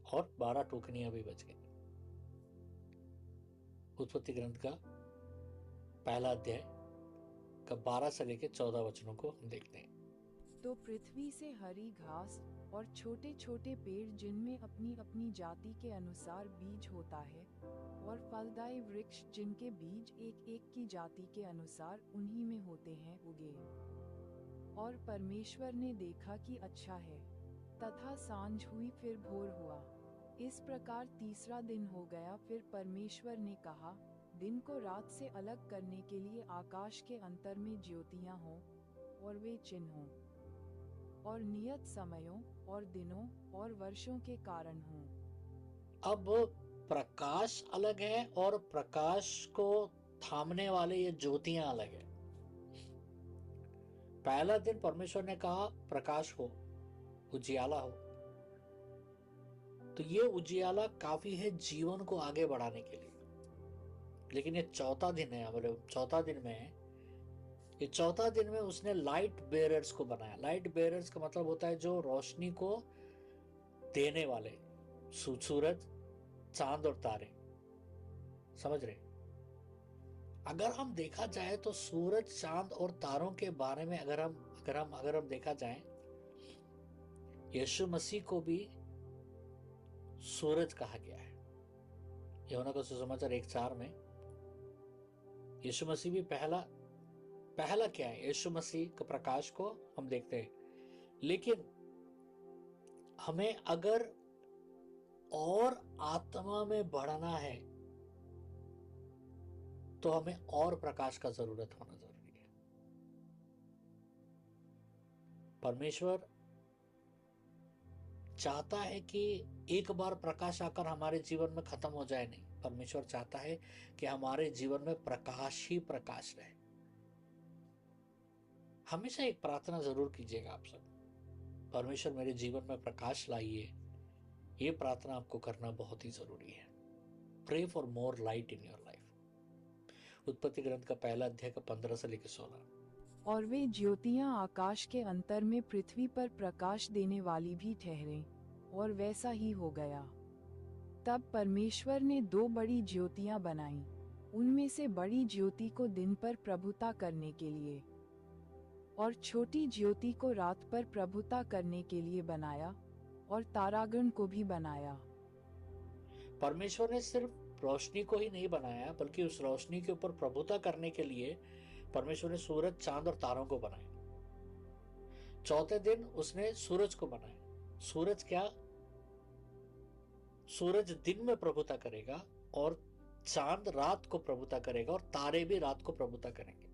और 12 टोकनियां भी बच गई। उत्पत्ति ग्रंथ का पहला अध्याय का 12 से लेकर 14 वचनों को हम देखते हैं। तो पृथ्वी से हरी घास और छोटे छोटे पेड़ जिनमें अपनी अपनी जाति के अनुसार बीज होता है, और फलदायी वृक्ष जिनके बीज एक एक की जाति के अनुसार उन्हीं में होते हैं, उगे। और परमेश्वर ने देखा कि अच्छा है। तथा सांझ हुई, फिर भोर हुआ। इस प्रकार तीसरा दिन हो गया। फिर परमेश्वर ने कहा, दिन को रात से अलग करने के लिए आकाश के अंतर में ज्योतियां हों, और वे चिन्ह हों, और नियत समयों और दिनों और वर्षों के कारण हों। अब प्रकाश अलग है और प्रकाश को थामने वाले ये ज्योतियां अलग है। पहला दिन परमेश्वर ने कहा प्रकाश हो, उजियाला हो, तो ये उजियाला काफी है जीवन को आगे बढ़ाने के लिए। लेकिन ये चौथा दिन है, चौथा दिन में ये चौथा दिन में उसने लाइट बेयरर्स को बनाया। लाइट बेयरर्स का मतलब होता है जो रोशनी को देने वाले, सूरज, चांद और तारे, समझ रहे। अगर हम देखा जाए तो सूरज, चांद और तारों के बारे में अगर हम देखा जाए, यीशु मसीह को भी सूरज कहा गया है। यूहन्ना का सुसमाचार 1:4 में यीशु मसीह भी पहला क्या है? यीशु मसीह के प्रकाश को हम देखते हैं। लेकिन हमें अगर और आत्मा में बढ़ना है तो हमें और प्रकाश का जरूरत होना जरूरी है। परमेश्वर चाहता है कि एक बार प्रकाश आकर हमारे जीवन में खत्म हो जाए नहीं। परमेश्वर चाहता है कि हमारे जीवन में प्रकाश ही प्रकाश रहे। हमेशा एक प्रार्थना जरूर कीजिएगा आप सब, परमेश्वर मेरे जीवन में प्रकाश लाइए। ये प्रार्थना आपको करना बहुत ही जरूरी है। Pray for more light in your life. उत्पत्ति ग्रंथ का 1 अध्याय का 15 से लेकर 16। और वे ज्योतियां आकाश के अंतर में पृथ्वी पर प्रकाश देने वाली भी ठहरें, और वैसा ही हो गया। तब परमेश्वर ने 2 बड़ी ज्योतियां बनाईं, उनमें से बड़ी ज्योति को दिन पर प्रभुता करने के लिए और छोटी ज्योति को रात पर प्रभुता करने के लिए बनाया, और तारागण को भी बनाया। परमेश्वर ने सिर्फ रोशनी को ही नहीं बनाया, बल्कि उस रोशनी के ऊपर प्रभुता करने के लिए परमेश्वर ने सूरज, चांद और तारों को बनाया। चौथे दिन उसने सूरज को बनाया। सूरज दिन में प्रभुता करेगा और चांद रात को प्रभुता करेगा और तारे भी रात को प्रभुता करेंगे।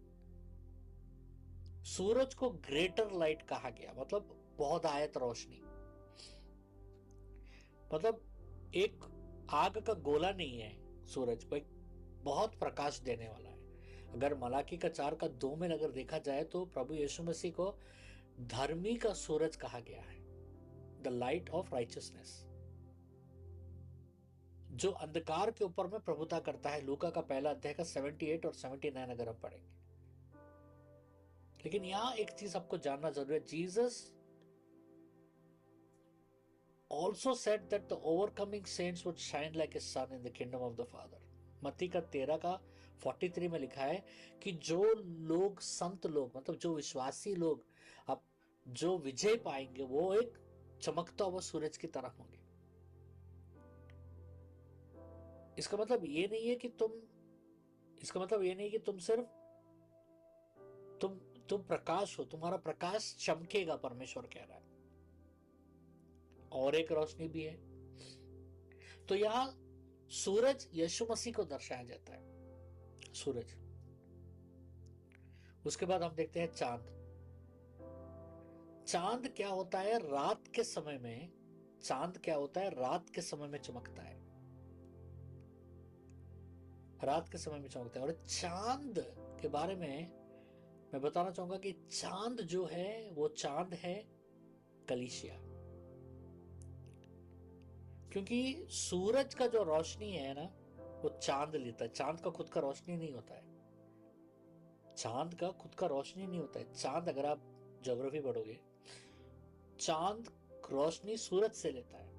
सूरज को ग्रेटर लाइट कहा गया, मतलब बहुत आयत रोशनी। मतलब एक आग का गोला नहीं है सूरज, बहुत प्रकाश देने वाला है। अगर मलाकी का 4:2 में अगर देखा जाए तो प्रभु यीशु मसीह को धर्मी का सूरज कहा गया है, द लाइट ऑफ राइचियसनेस, जो अंधकार के ऊपर में प्रभुता करता है। लूका का 1 अध्याय का 78 और 79 अगर हम पढ़ेंगे। लेकिन यहां एक चीज आपको जानना जरूरी है, Jesus also said that the overcoming saints would shine like a sun in the kingdom of the Father। मत्ती का 13:43 में लिखा है कि जो लोग, संत लोग, मतलब जो विश्वासी लोग अब जो विजय पाएंगे वो एक चमकता हुआ सूरज की तरह होंगे। इसका मतलब ये नहीं है कि तुम सिर्फ तुम प्रकाश हो, तुम्हारा प्रकाश चमकेगा, परमेश्वर कह रहा है। और एक रोशनी भी है। तो यहां सूरज यीशु मसीह को दर्शाया जाता है, सूरज। उसके बाद हम देखते हैं चांद। चांद क्या होता है? रात के समय में रात के समय में चमकता है, और चांद के बारे में मैं बताना चाहूंगा कि चांद जो है वो चांद है कलीसिया। क्योंकि सूरज का जो रोशनी है ना वो चांद लेता है। चांद का खुद का रोशनी नहीं होता है। चांद, अगर आप ज्योग्राफी पढ़ोगे, चांद रोशनी सूरज से लेता है।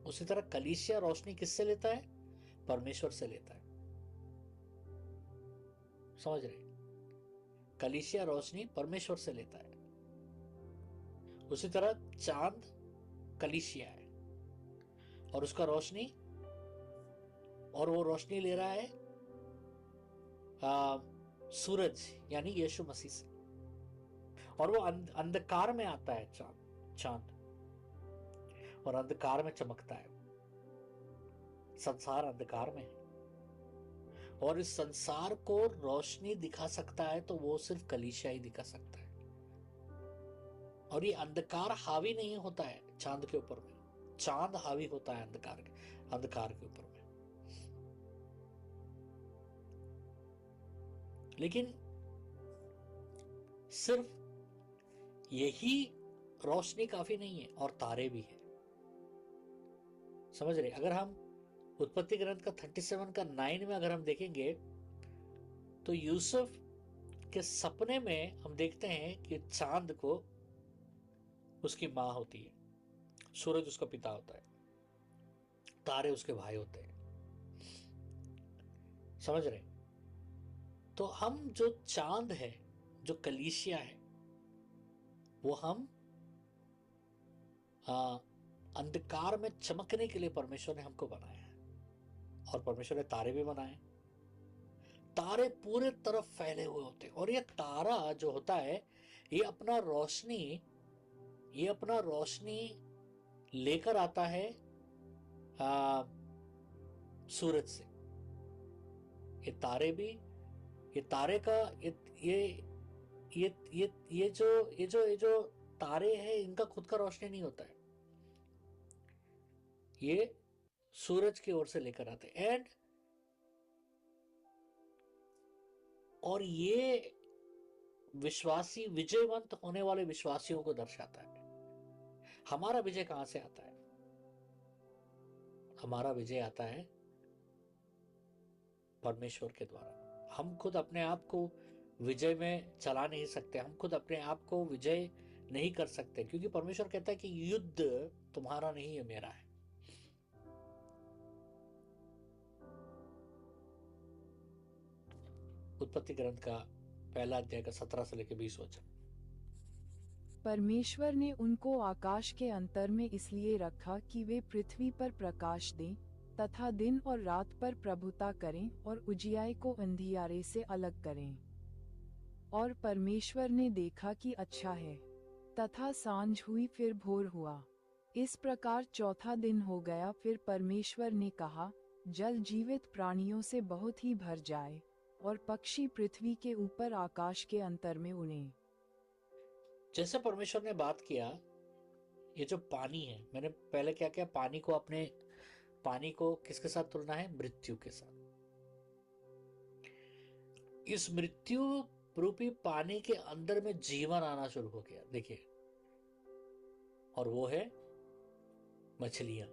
उसी तरह कलीसिया रोशनी किससे लेता है? परमेश्वर से लेता है। समझ रहे? कलीसिया रोशनी परमेश्वर से लेता है। उसी तरह चांद कलीसिया है और उसका रोशनी, और वो रोशनी ले रहा है सूरज यानी यीशु मसीह से। और वो अंधकार में आता है चांद, और अंधकार में चमकता है। संसार अंधकार में है और इस संसार को रोशनी दिखा सकता है तो वो सिर्फ कलीसिया ही दिखा सकता है। और ये अंधकार हावी नहीं होता है चांद के ऊपर में, चांद हावी होता है अंधकार के ऊपर में। लेकिन सिर्फ यही रोशनी काफी नहीं है, और तारे भी हैं। समझ रहे? अगर हम उत्पत्ति ग्रंथ का 37:9 में अगर हम देखेंगे तो यूसुफ के सपने में हम देखते हैं कि चांद को उसकी मां होती है, सूरज उसका पिता होता है, तारे उसके भाई होते हैं। समझ रहे? तो हम जो चांद है, जो कलीसिया है, वो हम अंधकार में चमकने के लिए परमेश्वर ने हमको बनाया है। और परमेश्वर ने तारे भी बनाए। तारे पूरे तरफ फैले हुए होते हैं, और ये तारा जो होता है ये अपना रोशनी लेकर आता है सूरज से। ये तारे का ये जो तारे हैं, इनका खुद का रोशनी नहीं होता है, ये सूरज की ओर से लेकर आते हैं। और ये विश्वासी, विजयवंत होने वाले विश्वासियों को दर्शाता है। हमारा विजय कहां से आता है? हमारा विजय आता है परमेश्वर के द्वारा। हम खुद अपने आप को विजय में चला नहीं सकते, हम खुद अपने आप को विजय नहीं कर सकते, क्योंकि परमेश्वर कहता है कि युद्ध तुम्हारा नहीं है, मेरा है। उत्पत्ति ग्रंथ का पहला अध्याय का 17 से लेकर 20 वचन। परमेश्वर ने उनको आकाश के अंतर में इसलिए रखा कि वे पृथ्वी पर प्रकाश दें तथा दिन और रात पर प्रभुता करें और उजियारे को अंधियारे से अलग करें। और परमेश्वर ने देखा कि अच्छा है। तथा सांझ हुई, फिर भोर हुआ। इस प्रकार चौथा दिन हो गया। फिर परमेश्वर ने कहा, जल जीवित प्राणियों से बहुत ही भर जाए और पक्षी पृथ्वी के ऊपर आकाश के अंतर में उड़ें। जैसे परमेश्वर ने बात किया, ये जो पानी है, मैंने पहले क्या किया, पानी को किसके साथ तुलना है? मृत्यु के साथ। इस मृत्यु रूपी पानी के अंदर में जीवन आना शुरू हो गया, देखिए, और वो है मछलियां।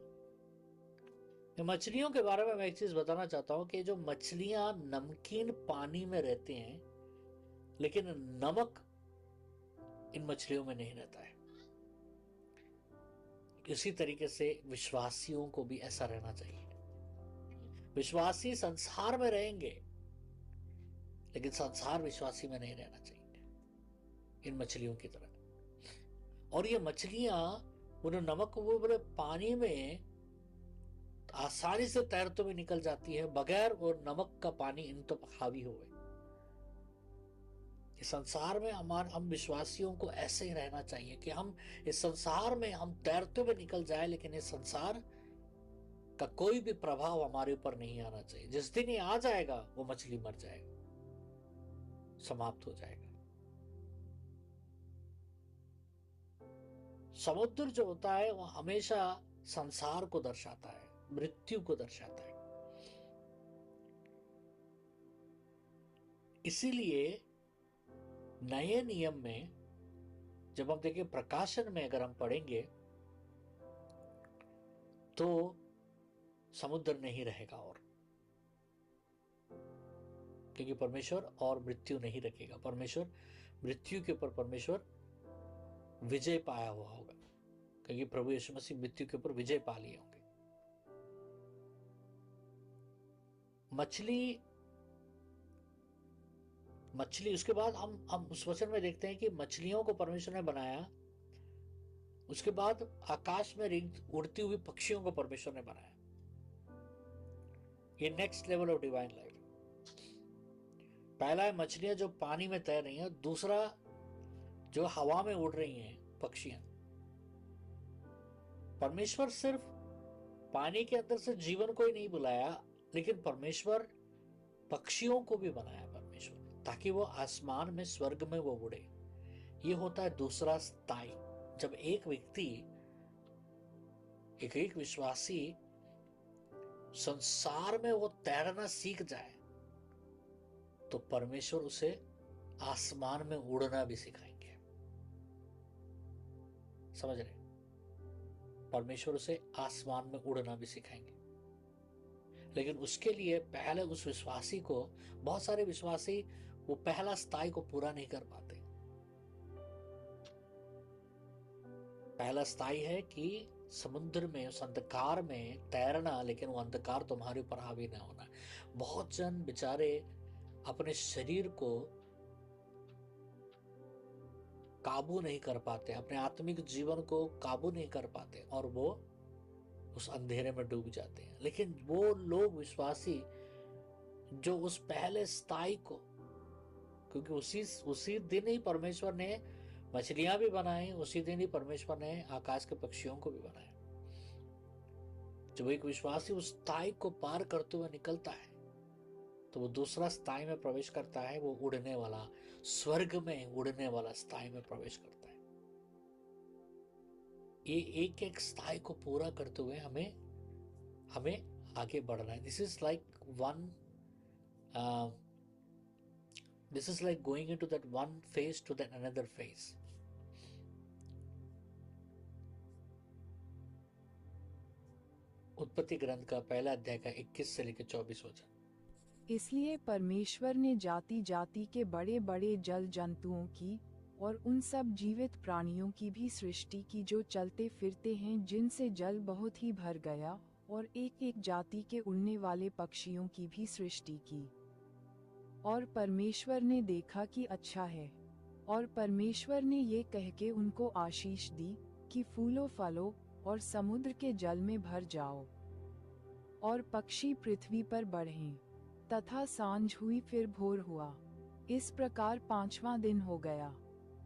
मछलियों के बारे में मैं एक चीज बताना चाहता हूं कि जो मछलियां नमकीन पानी में रहते हैं, लेकिन नमक इन मछलियों में नहीं रहता है। इसी तरीके से विश्वासियों को भी ऐसा रहना चाहिए। विश्वासी संसार में रहेंगे, लेकिन संसार विश्वासी में नहीं रहना चाहिए, इन मछलियों की तरह। और ये मछलियां उन नमक, वो बोले पानी में आसानी से तैरते हुए निकल जाती है, बगैर और नमक का पानी इन तो हावी हो गए। इस संसार में हम विश्वासियों को ऐसे ही रहना चाहिए कि हम इस संसार में हम तैरते हुए निकल जाए, लेकिन इस संसार का कोई भी प्रभाव हमारे ऊपर नहीं आना चाहिए। जिस दिन ये आ जाएगा, वो मछली मर जाएगा, समाप्त हो जाएगा। समुद्र जो होता है वो हमेशा संसार को दर्शाता है, मृत्यु को दर्शाता है। इसीलिए नए नियम में जब हम देखें, प्रकाशन में अगर हम पढ़ेंगे तो समुद्र नहीं रहेगा, और क्योंकि परमेश्वर और मृत्यु नहीं रखेगा। परमेश्वर मृत्यु के ऊपर परमेश्वर विजय पाया हुआ होगा, क्योंकि प्रभु यीशु मसीह मृत्यु के ऊपर विजय पा लिए होंगे। मछली उसके बाद हम उस वचन में देखते हैं कि मछलियों को परमेश्वर ने बनाया। उसके बाद आकाश में उड़ती हुई पक्षियों को परमेश्वर ने बनाया। ये next level of divine life. पहला है मछलियां जो पानी में तैर रही हैं, दूसरा जो हवा में उड़ रही हैं पक्षियां। परमेश्वर सिर्फ पानी के अंदर से जीवन को ही नहीं बुलाया, लेकिन परमेश्वर पक्षियों को भी बनाया परमेश्वर, ताकि वो आसमान में, स्वर्ग में वो उड़े। ये होता है दूसरा स्थाई। जब एक व्यक्ति, एक विश्वासी संसार में वो तैरना सीख जाए, तो परमेश्वर उसे आसमान में उड़ना भी सिखाएंगे। समझ रहे? परमेश्वर उसे आसमान में उड़ना भी सिखाएंगे। लेकिन उसके लिए पहले उस विश्वासी को, बहुत सारे विश्वासी वो पहला स्थाई को पूरा नहीं कर पाते। पहला स्थाई है कि समुद्र में, उस अंधकार में तैरना, लेकिन वो अंधकार तुम्हारे ऊपर हावी ना होना। बहुत जन बेचारे अपने शरीर को काबू नहीं कर पाते, अपने आत्मिक जीवन को काबू नहीं कर पाते और वो उस अंधेरे में डूब जाते हैं। लेकिन वो लोग विश्वासी जो उस पहले स्थाई को, क्योंकि उसी दिन ही परमेश्वर ने मछलियां भी बनाई, उसी दिन ही परमेश्वर ने आकाश के पक्षियों को भी बनाया। जब एक विश्वासी उस स्थाई को पार करते हुए निकलता है तो वो दूसरा स्थाई में प्रवेश करता है, वो उड़ने वाला, स्वर्ग में उड़ने वाला स्थाई में प्रवेश करता है। ये एक एक स्थाई को पूरा करते हुए हमें आगे बढ़ना है। This is like going into that one phase two that another phase. उत्पत्ति ग्रंथ का पहला अध्याय का 21 से लेकर 24 वचन। इसलिए परमेश्वर ने जाति जाति के बड़े बड़े जल जंतुओं की और उन सब जीवित प्राणियों की भी सृष्टि की जो चलते फिरते हैं, जिनसे जल बहुत ही भर गया, और एक एक जाति के उड़ने वाले पक्षियों की भी सृष्टि की। और परमेश्वर ने देखा कि अच्छा है। और परमेश्वर ने ये कह के उनको आशीष दी कि फूलो फलो और समुद्र के जल में भर जाओ और पक्षी पृथ्वी पर बढ़ें। तथा सांझ हुई, फिर भोर हुआ। इस प्रकार 5वां दिन हो गया।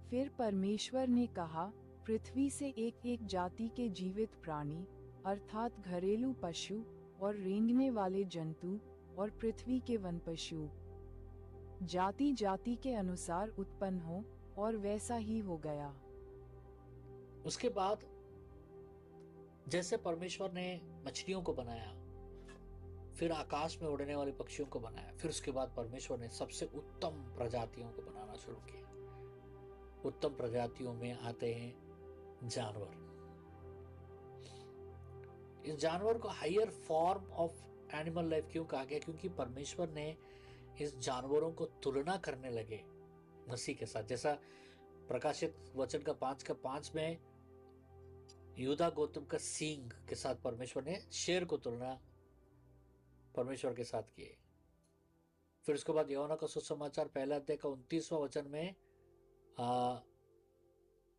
फिर परमेश्वर ने कहा, पृथ्वी से एक एक जाति के जीवित प्राणी अर्थात घरेलू पशु और रेंगने वाले जंतु और पृथ्वी के वन पशु जाति जाति के अनुसार उत्पन्न हो, और वैसा ही हो गया। उसके बाद जैसे परमेश्वर ने मछलियों को बनाया, फिर आकाश में उड़ने वाले पक्षियों को बनाया, फिर उसके बाद परमेश्वर ने सबसे उत्तम प्रजातियों को बनाना शुरू किया। उत्तम प्रजातियों में आते हैं जानवर। इस जानवर को higher form of animal life क्यों कहा गया? क्योंकि परमेश्वर ने इस जानवरों को तुलना करने लगे मसीह के साथ। जैसा प्रकाशित वचन का 5 में यूदा गोत्र का सींग के साथ परमेश्वर ने शेर को तुलना परमेश्वर के साथ किए। फिर उसके बाद यूहन्ना का सुसमाचार पहला अध्याय का 29वां वचन में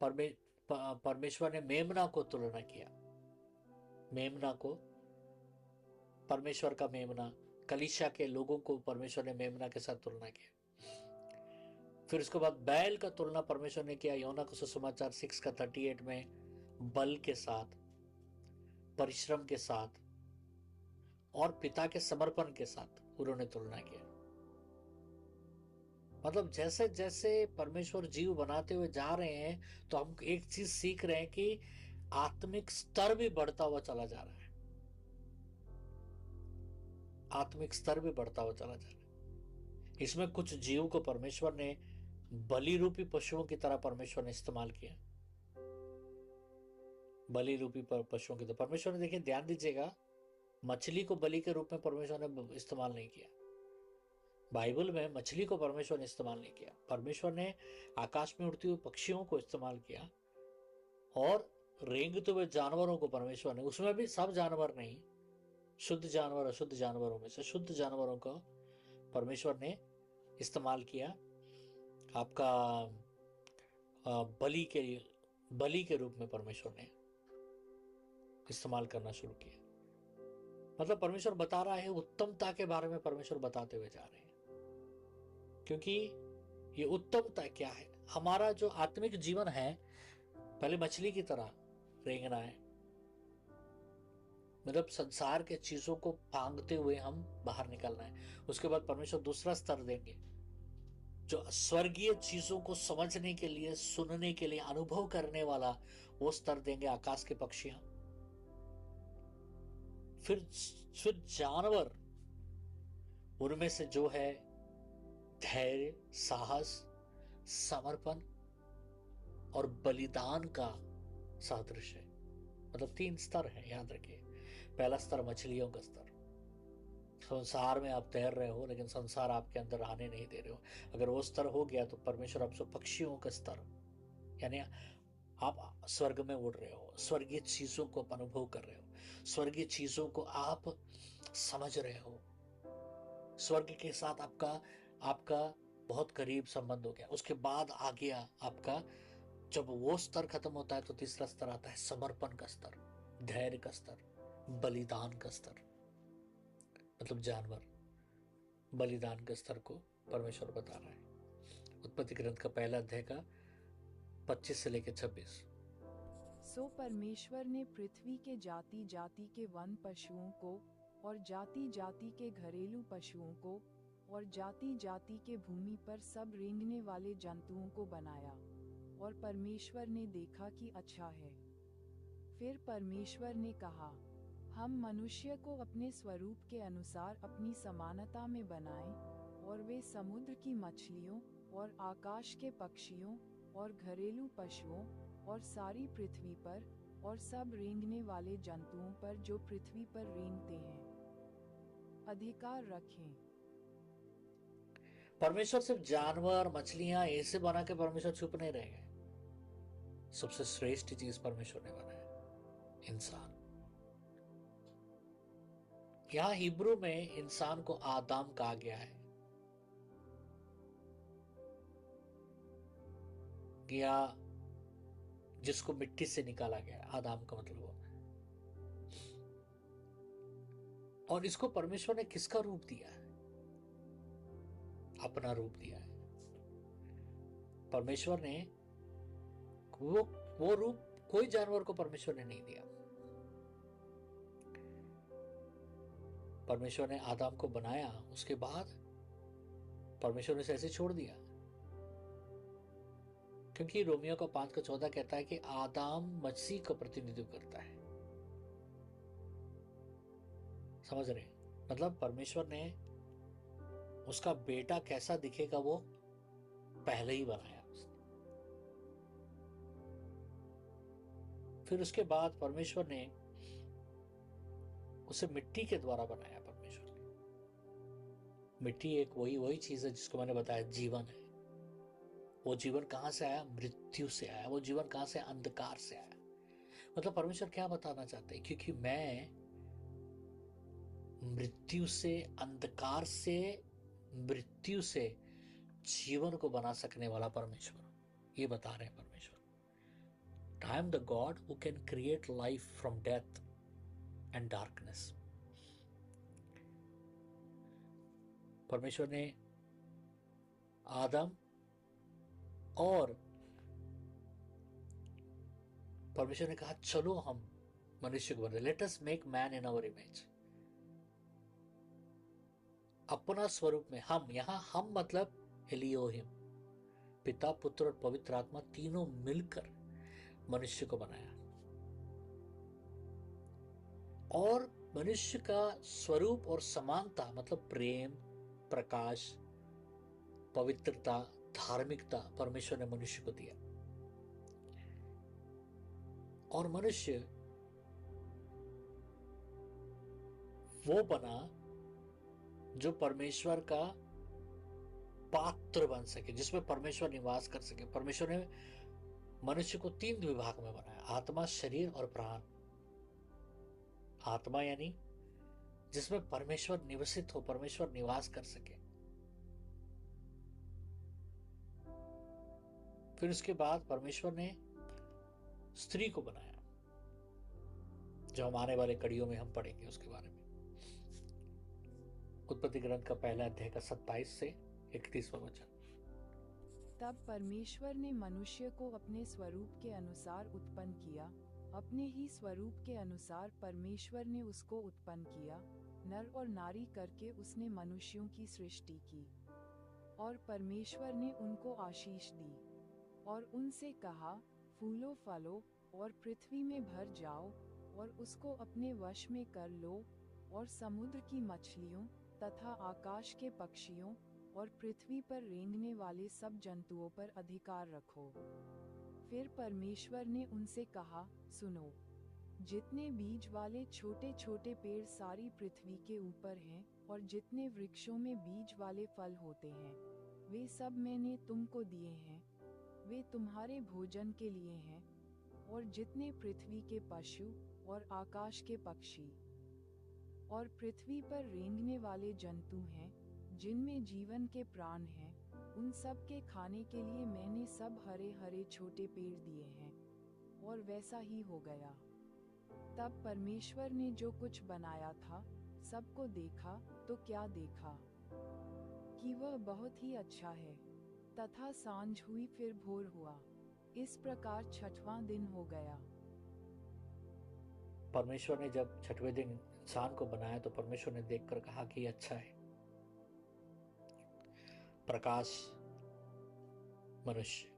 परमेश्वर ने मेमना को तुलना किया। मेमना को, परमेश्वर का मेमना, कलीसिया के लोगों को परमेश्वर ने मेमना के साथ तुलना किया। फिर उसके बाद बैल का तुलना परमेश्वर ने किया यूहन्ना का सुसमाचार 6 का 38 में बल के साथ, परिश्रम के साथ और पिता के समर्पण के साथ उन्होंने तुलना किया। मतलब जैसे जैसे परमेश्वर जीव बनाते हुए जा रहे हैं तो हम एक चीज सीख रहे हैं कि आत्मिक स्तर भी बढ़ता हुआ चला जा रहा है। आत्मिक स्तर भी बढ़ता हुआ चला जा रहा है। इसमें कुछ जीव को परमेश्वर ने बलि रूपी पशुओं की तरह परमेश्वर ने इस्तेमाल किया। बलि रूपी पशुओं की तरह परमेश्वर ने, देखिए ध्यान दीजिएगा, मछली को बलि के रूप में परमेश्वर ने इस्तेमाल नहीं किया। बाइबल में मछली को परमेश्वर ने इस्तेमाल नहीं किया। परमेश्वर ने आकाश में उड़ती हुई पक्षियों को इस्तेमाल किया और रेंगते हुए जानवरों को परमेश्वर ने, उसमें भी सब जानवर नहीं, शुद्ध जानवर अशुद्ध जानवरों में से शुद्ध जानवरों को परमेश्वर ने इस्तेमाल किया आपका बलि के रूप में परमेश्वर ने इस्तेमाल करना शुरू किया। मतलब परमेश्वर बता रहा है, उत्तमता के बारे में परमेश्वर बताते हुए जा रहे हैं। क्योंकि ये उत्तमता क्या है? हमारा जो आत्मिक जीवन है, पहले मछली की तरह रेंगना है। मतलब संसार के चीजों को फांगते हुए हम बाहर निकलना है। उसके बाद परमेश्वर दूसरा स्तर देंगे, जो स्वर्गीय चीजों को समझने के लिए, सुनने के लिए, अनुभव करने वाला वो स्तर देंगे, आकाश के पक्षियां। फिर जानवर, उनमें से जो है धैर्य, साहस, समर्पण और बलिदान का सादृश्य है। मतलब 3 स्तर है, याद रखिए। पहला स्तर मछलियों का स्तर, संसार में आप तैर रहे हो लेकिन संसार आपके अंदर आने नहीं दे रहे हो। अगर वो स्तर हो गया तो परमेश्वर आपसे पक्षियों का स्तर, यानी आप स्वर्ग में उड़ रहे हो, स्वर्गीय चीजों को आप अनुभव कर रहे हो, स्वर्गीय चीजों को आप समझ रहे हो, स्वर्ग के साथ आपका आपका बहुत करीब संबंध हो गया। उसके बाद आ गया आपका, जब वो स्तर खत्म होता है तो तीसरा स्तर आता है समर्पण का स्तर, धैर्य का स्तर, बलिदान का स्तर। मतलब जानवर बलिदान के स्तर को परमेश्वर बता रहा है। उत्पत्ति ग्रंथ का पहला अध्याय का 25 से लेकर 26। सो परमेश्वर ने पृथ्वी के जाति जाति के वन पशुओं को और जाति जाति के घरेलू पशुओं को और जाति जाति के भूमि पर सब रेंगने वाले जंतुओं को बनाया, और परमेश्वर ने देखा कि अच्छा है। फिर परमेश्वर ने कहा, हम मनुष्य को अपने स्वरूप के अनुसार अपनी समानता में बनाएं, और वे समुद्र की मछलियों और आकाश के पक्षियों और घरेलू पशुओं और सारी पृथ्वी पर और सब रेंगने वाले जंतुओं पर जो पृथ्वी पर रेंगते हैं अधिकार रखें। परमेश्वर सिर्फ जानवर मछलियां ऐसे बना के परमेश्वर चुप नहीं रह गए। सबसे श्रेष्ठ चीज परमेश्वर ने बनाया इंसान। यहां हिब्रू में इंसान को आदम कहा गया है, या जिसको मिट्टी से निकाला गया। आदम का मतलब वो है। और इसको परमेश्वर ने किसका रूप दिया है? अपना रूप दिया है। परमेश्वर ने वो रूप कोई जानवर को परमेश्वर ने नहीं दिया। परमेश्वर ने आदम को बनाया, उसके बाद परमेश्वर ने ऐसे छोड़ दिया। क्योंकि रोमियो का 5:14 कहता है कि आदम मसीह का प्रतिनिधित्व करता है। समझ रहे? मतलब परमेश्वर ने उसका बेटा कैसा दिखेगा वो पहले ही बनाया उसने। फिर उसके बाद परमेश्वर ने उसे मिट्टी के द्वारा बनाया। परमेश्वर ने मिट्टी एक वही चीज है जिसको मैंने बताया जीवन है। वो जीवन कहां से आया? मृत्यु से आया। वो जीवन कहां से? अंधकार से आया। मतलब परमेश्वर क्या बताना चाहते हैं? क्योंकि मैं मृत्यु से, अंधकार से, मृत्यु से जीवन को बना सकने वाला परमेश्वर, ये बता रहे हैं परमेश्वर। I am the God who can create life from death and darkness. परमेश्वर ने आदम और परमेश्वर ने कहा चलो हम मनुष्य को बनाए, let us make man in our image. अपना स्वरूप में हम, यहां हम मतलब एलियोहिम, पिता पुत्र और पवित्र आत्मा तीनों मिलकर मनुष्य को बनाया। और मनुष्य का स्वरूप और समानता मतलब प्रेम, प्रकाश, पवित्रता, धार्मिकता परमेश्वर ने मनुष्य को दिया। और मनुष्य वो बना जो परमेश्वर का पात्र बन सके, जिसमें परमेश्वर निवास कर सके। परमेश्वर ने मनुष्य को 3 विभाग में बनाया, आत्मा, शरीर और प्राण। आत्मा यानी जिसमें परमेश्वर निवसित हो, परमेश्वर निवास कर सके। फिर उसके बाद परमेश्वर ने स्त्री को बनाया, जो हम आने वाले कड़ियों में हम पढ़ेंगे उसके बारे में। उत्पत्ति ग्रंथ का पहला अध्याय का 27 से 31वां वचन। तब परमेश्वर ने मनुष्य को अपने स्वरूप के अनुसार उत्पन्न किया, अपने ही स्वरूप के अनुसार परमेश्वर ने उसको उत्पन्न किया, नर और नारी करके उसने मनुष्यों की सृष्टि की। और परमेश्वर ने उनको आशीष दी और उनसे कहा, फूलो फलो और पृथ्वी में भर जाओ और उसको अपने वश में कर लो, और समुद्र की मछलियों तथा आकाश के पक्षियों और पृथ्वी पर रेंगने वाले सब जंतुओं पर अधिकार रखो। फिर परमेश्वर ने उनसे कहा, सुनो, जितने बीज वाले छोटे छोटे पेड़ सारी पृथ्वी के ऊपर हैं, और जितने वृक्षों में बीज वाले फल होते हैं, वे सब मैंने तुमको दिए हैं, वे तुम्हारे भोजन के लिए हैं। और जितने पृथ्वी के पशु और आकाश के पक्षी और पृथ्वी पर रेंगने वाले जंतु हैं, जिनमें जीवन के प्राण हैं, उन सब के खाने के लिए मैंने सब हरे हरे छोटे पेड़ दिए हैं। और वैसा ही हो गया। तब परमेश्वर ने जो कुछ बनाया था, सबको देखा, तो क्या देखा कि वह बहुत ही अच्छा है। तथा सांझ हुई, फिर भोर हुआ। इस प्रकार छठवां दिन हो गया। परमेश्वर ने जब छठवें दिन इंसान को बनाया तो परमेश्वर ने देखकर कहा कि ये अच्छा है। प्रकाश मनुष्य,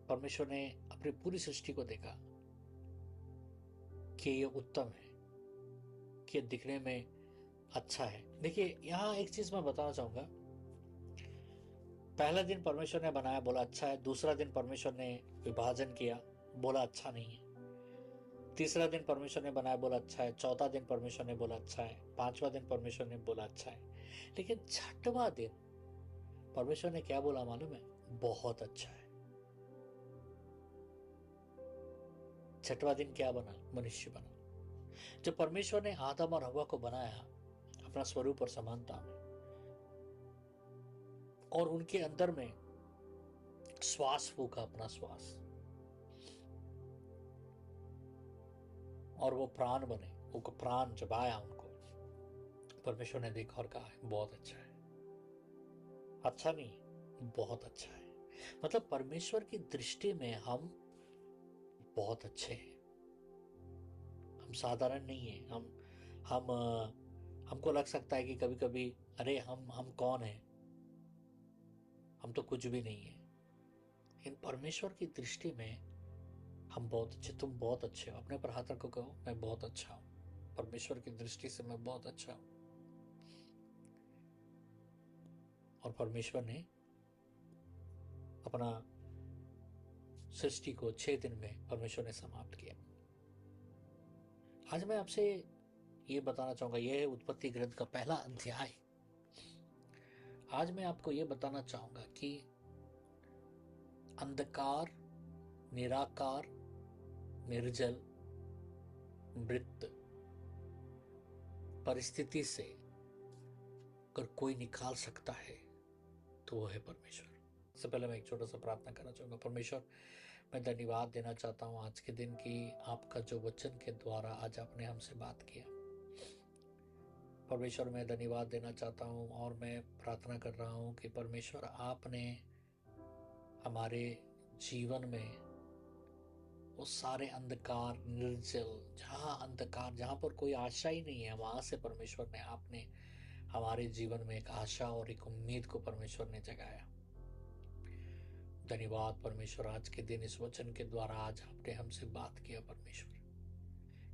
परमेश्वर ने अपनी पूरी सृष्टि को देखा कि ये उत्तम है, कि ये दिखने में अच्छा है। देखिए, यहां एक चीज मैं बताना चाहूंगा। पहला दिन परमेश्वर ने बनाया, बोला अच्छा है। दूसरा दिन परमेश्वर ने विभाजन किया, बोला अच्छा नहीं है। तीसरा दिन परमेश्वर ने बनाया, बोला अच्छा है। चौथा दिन परमेश्वर ने बोला अच्छा है। पांचवा दिन परमेश्वर ने बोला अच्छा है। लेकिन छठवां दिन परमेश्वर ने क्या बोला मालूम है? बहुत अच्छा है। छठवां दिन क्या बना? मनुष्य बना। जब परमेश्वर ने आदम और हव्वा को बनाया अपना स्वरूप और समानता में, और उनके अंदर में श्वास फूका, अपना श्वास, और वो प्राण बने, वो प्राण जब आया उनको, परमेश्वर ने देखा और कहा बहुत अच्छा है। अच्छा नहीं, बहुत अच्छा है। मतलब परमेश्वर की दृष्टि में हम बहुत अच्छे हैं। हम साधारण नहीं है। हम हमको लग सकता है कि कभी कभी, अरे हम कौन हैं, हम तो कुछ भी नहीं है। इन परमेश्वर की दृष्टि में हम बहुत अच्छे, तुम बहुत अच्छे हो। अपने पर हाथ रखो, कहो मैं बहुत अच्छा हूं। परमेश्वर की दृष्टि से मैं बहुत अच्छा हूं। और परमेश्वर ने अपना सृष्टि को 6 दिन में परमेश्वर ने समाप्त किया। आज मैं आपसे ये बताना चाहूंगा, यह है उत्पत्ति ग्रंथ का पहला अध्याय। आज मैं आपको ये बताना चाहूंगा कि अंधकार, निराकार, निर्जल, मृत परिस्थिति से अगर कोई निकाल सकता है तो वो है परमेश्वर। सबसे पहले मैं एक छोटा सा प्रार्थना करना चाहूंगा। परमेश्वर, मैं धन्यवाद देना चाहता हूं आज के दिन की, आपका जो वचन के द्वारा आज आपने हमसे बात किया। परमेश्वर, मैं धन्यवाद देना चाहता हूं और मैं प्रार्थना कर रहा हूं कि परमेश्वर, आपने हमारे जीवन में वो सारे अंधकार, निर्जल, जहां अंधकार, जहां पर कोई आशा ही नहीं है, वहां से परमेश्वर ने, आपने हमारे जीवन में एक आशा और एक उम्मीद को परमेश्वर ने जगाया। धन्यवाद परमेश्वर, आज के दिन इस वचन के द्वारा आज आपने हमसे बात किया परमेश्वर,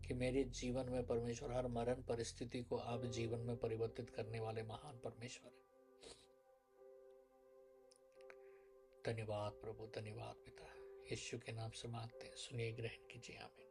कि मेरे जीवन में परमेश्वर हर मरण परिस्थिति को आप जीवन में परिवर्तित करने वाले महान परमेश्वर है। धन्यवाद प्रभु, धन्यवाद पिता। यीशु के नाम से मांगते हैं, सुनिए, ग्रहण कीजिए, आमीन।